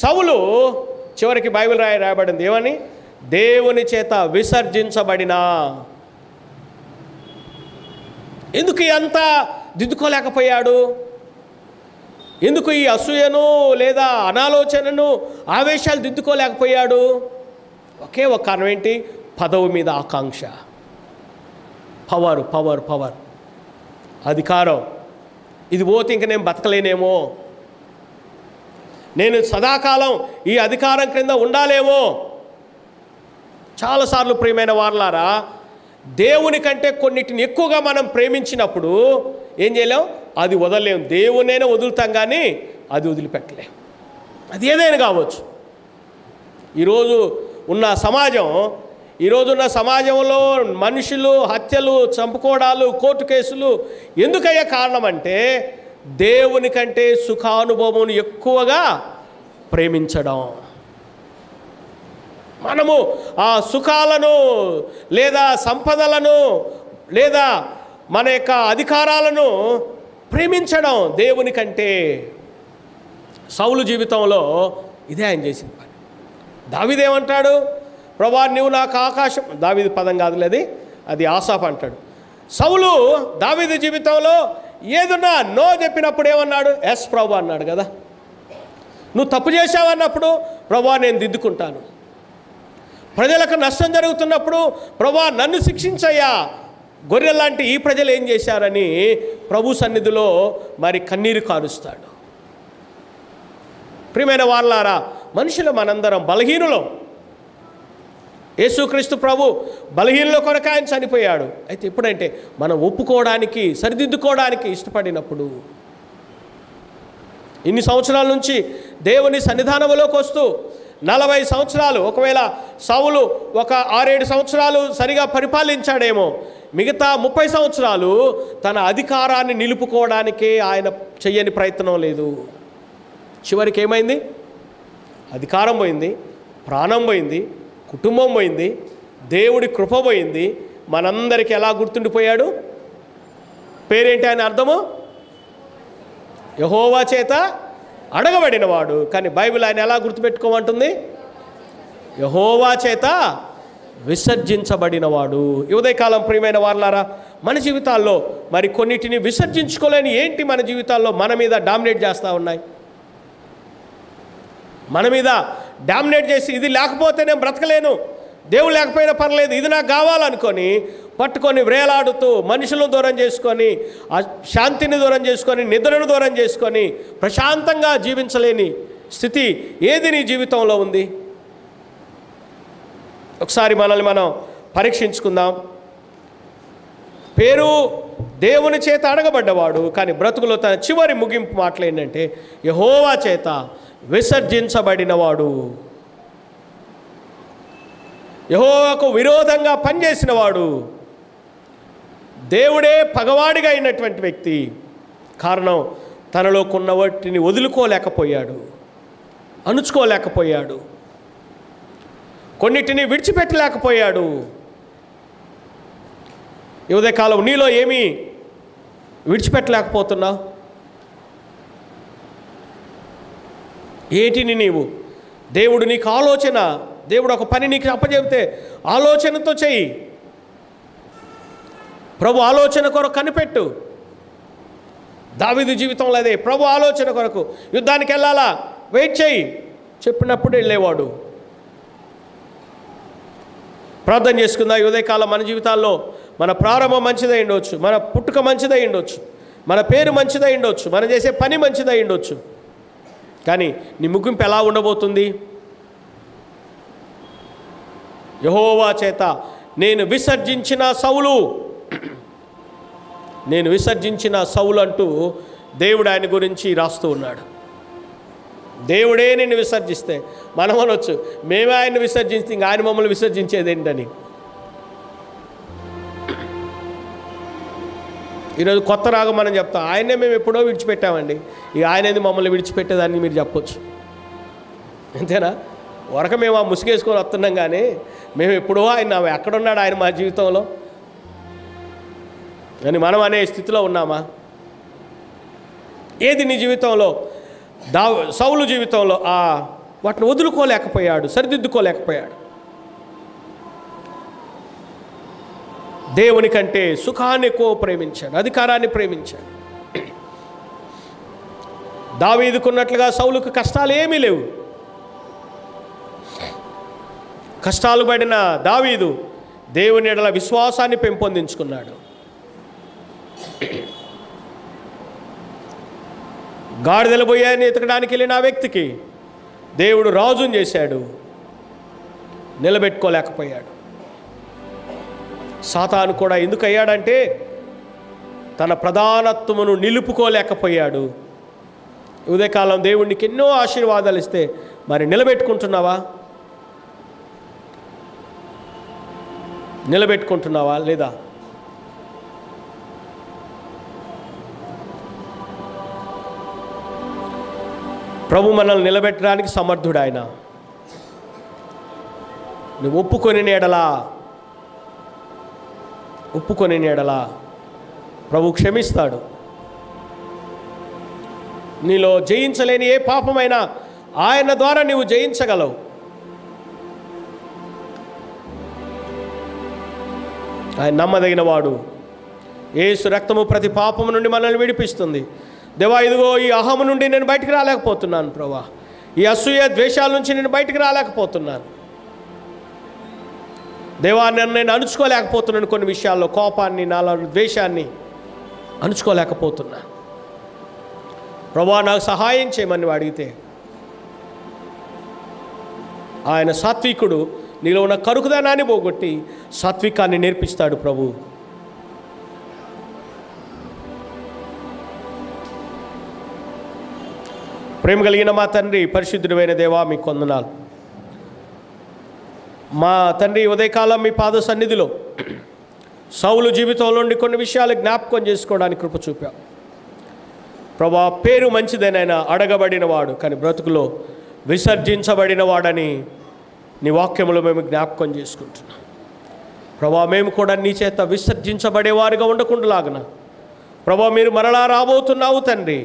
సౌలు చివరికి బైబిల్ రాయబడింది ఏమని? దేవుని చేత విసర్జించబడినా. ఎందుకు అంత దిద్దుకోలేకపోయాడు? ఎందుకు ఈ అసూయను లేదా అనాలోచనను ఆవేశాలు దిద్దుకోలేకపోయాడు? ఒకే ఒక కారణం ఏంటి? పదవి మీద ఆకాంక్ష. పవర్ అధికారం. ఇది పోతే ఇంక నేను బతకలేనేమో, నేను సదాకాలం ఈ అధికారం క్రింద ఉండాలేమో. చాలాసార్లు ప్రియమైన వారలారా, దేవుని కంటే కొన్నిటిని ఎక్కువగా మనం ప్రేమించినప్పుడు ఏం చేయలేం? అది వదలలేం. దేవునైనా వదులుతాం కానీ అది వదిలిపెట్టలేం. అది ఏదైనా కావచ్చు. ఈరోజున్న సమాజంలో మనుషులు హత్యలు, చంపుకోవడాలు, కోర్టు కేసులు ఎందుకయ్యే కారణం అంటే దేవుని కంటే సుఖానుభవం ఎక్కువగా ప్రేమించడం. మనము ఆ సుఖాలను లేదా సంపదలను లేదా మన యొక్క అధికారాలను ప్రేమించడం దేవుని కంటే. సౌలు జీవితంలో ఇదే ఆయన చేసిన పని. దావీదేమంటాడు? ప్రభువా నీవు నాకు ఆకాశం, దావీదు పదం కాదులేదు, అది ఆసాపు అంటాడు. సౌలు దావీదు జీవితంలో ఏదన్నా నో చెప్పినప్పుడు ఏమన్నాడు? ఎస్ ప్రభు అన్నాడు కదా. నువ్వు తప్పు చేశావన్నప్పుడు ప్రభువా నేను దిద్దుకుంటాను. ప్రజలకు నష్టం జరుగుతున్నప్పుడు ప్రభువా నన్ను శిక్షించయ్యా, గొర్రెలాంటి ఈ ప్రజలు ఏం చేశారని ప్రభు సన్నిధిలో మరి కన్నీరు కారుస్తాడు. ప్రియమైన వారలారా, మనుషులు మనందరం బలహీనులం. యేసుక్రీస్తు ప్రభు బలహీనుల కొరకు ఆయన చనిపోయాడు. అయితే ఎప్పుడంటే మనం ఒప్పుకోవడానికి, సరిదిద్దుకోవడానికి ఇష్టపడినప్పుడు. ఇన్ని సంవత్సరాల నుంచి దేవుని సన్నిధానంలోకి వస్తూ 40 సంవత్సరాలు, ఒకవేళ సౌలు ఒక 6-7 సంవత్సరాలు సరిగా పరిపాలించాడేమో, మిగతా 30 సంవత్సరాలు తన అధికారాన్ని నిలుపుకోవడానికే ఆయన చెయ్యని ప్రయత్నం లేదు. చివరికి ఏమైంది? అధికారం పోయింది, ప్రాణం పోయింది, కుటుంబం పోయింది, దేవుడి కృప పోయింది. మనందరికీ ఎలా గుర్తుండిపోయాడు? పేరేంటి ఆయన అర్థము? యెహోవా చేత అడగబడినవాడు. కానీ బైబిల్ ఆయన ఎలా గుర్తుపెట్టుకోమంటుంది? యెహోవా చేత విసర్జించబడినవాడు. ఈ ఉదయకాలం ప్రియమైన వారలారా, మన జీవితాల్లో మరి కొన్నిటిని విసర్జించుకోలేని ఏంటి మన జీవితాల్లో మన మీద డామినేట్ చేస్తూ ఉన్నాయి? మన మీద డామినేట్ చేసి ఇది లేకపోతే నేను బ్రతకలేను, దేవుడు లేకపోయినా పర్లేదు, ఇది నాకు కావాలనుకొని పట్టుకొని వ్రేలాడుతూ మనుషులను దూరం చేసుకొని, శాంతిని దూరం చేసుకొని, నిద్రను దూరం చేసుకొని ప్రశాంతంగా జీవించలేని స్థితి ఏది నీ జీవితంలో ఉంది? ఒకసారి మనల్ని మనం పరీక్షించుకుందాం. పేరు దేవుని చేత అడగబడ్డవాడు, కానీ బ్రతుకులో తన చివరి ముగింపు మాటలు ఏంటంటే యెహోవా చేత విసర్జించబడినవాడు. యెహోవాకు విరోధంగా పనిచేసినవాడు, దేవుడే పగవాడిగా అయినటువంటి వ్యక్తి. కారణం తనలో కొన్న వాటిని వదులుకోలేకపోయాడు, అణుచుకోలేకపోయాడు, కొన్నిటిని విడిచిపెట్టలేకపోయాడు. ఈ ఉదయకాలం నీలో ఏమీ విడిచిపెట్టలేకపోతున్నావు? ఏటిని నీవు దేవుడు నీకు ఆలోచన, దేవుడు ఒక పని నీకు అప్పచెబితే ఆలోచనతో చెయ్యి. ప్రభు ఆలోచన కొరకు కనిపెట్టు. దావీదు జీవితంలో అదే, ప్రభు ఆలోచన కొరకు యుద్ధానికి వెళ్ళాలా, వెయిట్ చేయి, చెప్పినప్పుడు వెళ్ళేవాడు. ప్రార్థన చేసుకుందా? ఈ ఉదయకాలం మన జీవితాల్లో మన ప్రారంభం మంచిదై ఉండొచ్చు, మన పుట్టుక మంచిదై ఉండొచ్చు, మన పేరు మంచిదై ఉండొచ్చు, మనం చేసే పని మంచిదై ఉండొచ్చు. కానీ నీ ముగింపు ఎలా ఉండబోతుంది? యెహోవా చేత నేను విసర్జించిన సౌలు అంటూ దేవుడు ఆయన గురించి రాస్తూ ఉన్నాడు. దేవుడే నిన్ను విసర్జిస్తే మనం అనొచ్చు, మేమే ఆయన్ని విసర్జిస్తే ఇంక ఆయన మమ్మల్ని విసర్జించేదేంటని. ఈరోజు కొత్త రాగం మనం చెప్తాం, ఆయనే మేము ఎప్పుడో విడిచిపెట్టామండి, ఇక ఆయనేది మమ్మల్ని విడిచిపెట్టేదాన్ని మీరు చెప్పొచ్చు. అంతేనా? వరక మేము ఆ ముసుగేసుకొని వస్తున్నాం, కానీ మేము ఎప్పుడో ఆయన ఎక్కడున్నాడు ఆయన మా జీవితంలో అని మనం అనే స్థితిలో ఉన్నామా? ఏది నీ జీవితంలో? సౌలు జీవితంలో వాటిని వదులుకోలేకపోయాడు, సరిదిద్దుకోలేకపోయాడు. దేవుని కంటే సుఖాన్ని ఎక్కువ ప్రేమించాడు, అధికారాన్ని ప్రేమించాడు. దావీదుకున్నట్లుగా సౌలుకు కష్టాలు ఏమీ లేవు. కష్టాలు పడిన దావీదు దేవుని ఎడల విశ్వాసాన్ని పెంపొందించుకున్నాడు. గాడిదలు పోయాయని ఎతకడానికి వెళ్ళిన ఆ వ్యక్తికి దేవుడు రాజుని చేశాడు, నిలబెట్టుకోలేకపోయాడు. సాతాను కూడా ఎందుకు అయ్యాడంటే తన ప్రధానత్వమును నిలుపుకోలేకపోయాడు. ఉదయకాలం దేవుడికి ఎన్నో ఆశీర్వాదాలు ఇస్తే మరి నిలబెట్టుకుంటున్నావా? నిలబెట్టుకుంటున్నావా లేదా? ప్రభు మనల్ని నిలబెట్టడానికి సమర్థుడు. ఆయన నువ్వు ఒప్పుకొని ఎడలా ప్రభు క్షమిస్తాడు. నీలో జయించలేని ఏ పాపమైనా ఆయన ద్వారా నీవు జయించగలవు. ఆయన నమ్మదగిన వాడు. యేసు రక్తము ప్రతి పాపము నుండి మనల్ని విడిపిస్తుంది. దేవా, ఇదిగో ఈ అహము నుండి నేను బయటికి రాలేకపోతున్నాను ప్రభా. ఈ అసూయ ద్వేషాల నుంచి నేను బయటికి రాలేకపోతున్నాను దేవా. నేను అణుచుకోలేకపోతున్నాను. కొన్ని విషయాల్లో కోపాన్ని, నాలో ద్వేషాన్ని అణుచుకోలేకపోతున్నాను ప్రభా. నాకు సహాయం చేయమని అడిగితే ఆయన సాత్వికుడు. నీలో ఉన్న కరుకుదనాన్ని పోగొట్టి సాత్వికాన్ని నేర్పిస్తాడు ప్రభు. ప్రేమ కలిగిన మా తండ్రి, పరిశుద్ధుడైన దేవా, మీకు వందనాలు. మా తండ్రి, ఉదయకాలం మీ పాద సన్నిధిలో సౌలు జీవితంలో నుండి కొన్ని విషయాలు జ్ఞాపకం చేసుకోవడానికి కృప చూపావు ప్రభా. పేరు మంచిదేనైనా అడగబడినవాడు, కానీ బ్రతుకులో విసర్జించబడినవాడని నీ వాక్యములో మేము జ్ఞాపకం చేసుకుంటున్నాం ప్రభా. మేము కూడా నీ చేత విసర్జించబడేవారుగా ఉండకుండాలాగన ప్రభా మీరు మరలా రాబోతున్నావు తండ్రి.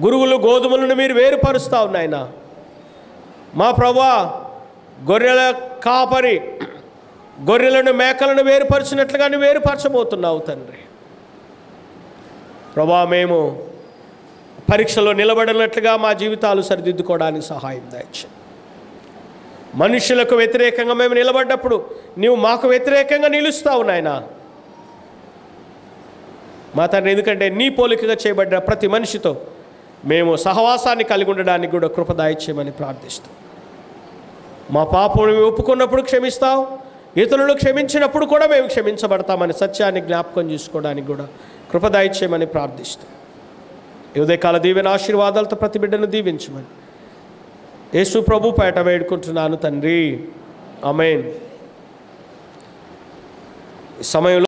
గురుగులు గోధుమలను మీరు వేరుపరుస్తావు నాయన. మా ప్రభా, గొర్రెల కాపరి గొర్రెలను మేకలను వేరుపరిచినట్లుగా నువ్వు వేరుపరచబోతున్నావు తండ్రి ప్రభా. మేము పరీక్షలో నిలబడినట్లుగా మా జీవితాలు సరిదిద్దుకోవడానికి సహాయం దయచేయండి. మనుషులకు వ్యతిరేకంగా మేము నిలబడ్డప్పుడు నీవు మాకు వ్యతిరేకంగా నిలుస్తావు నాయన మా తండ్రి. ఎందుకంటే నీ పోలికగా చేయబడ్డ ప్రతి మనిషితో మేము సహవాసాన్ని కలిగి ఉండడానికి కూడా కృప దయచేయమని ప్రార్థిస్తాం. మా పాపం ఒప్పుకున్నప్పుడు క్షమిస్తావు, ఇతరులు క్షమించినప్పుడు కూడా మేము క్షమించబడతామని సత్యాన్ని జ్ఞాపకం చేసుకోవడానికి కూడా కృప దయచేయమని ప్రార్థిస్తాం. ఈ ఉదయకాల దీవెన ఆశీర్వాదాలతో ప్రతి బిడ్డను దీవించమని యేసు ప్రభు పేట వేడుకుంటున్నాను తండ్రి. ఆమేన్. సమయంలో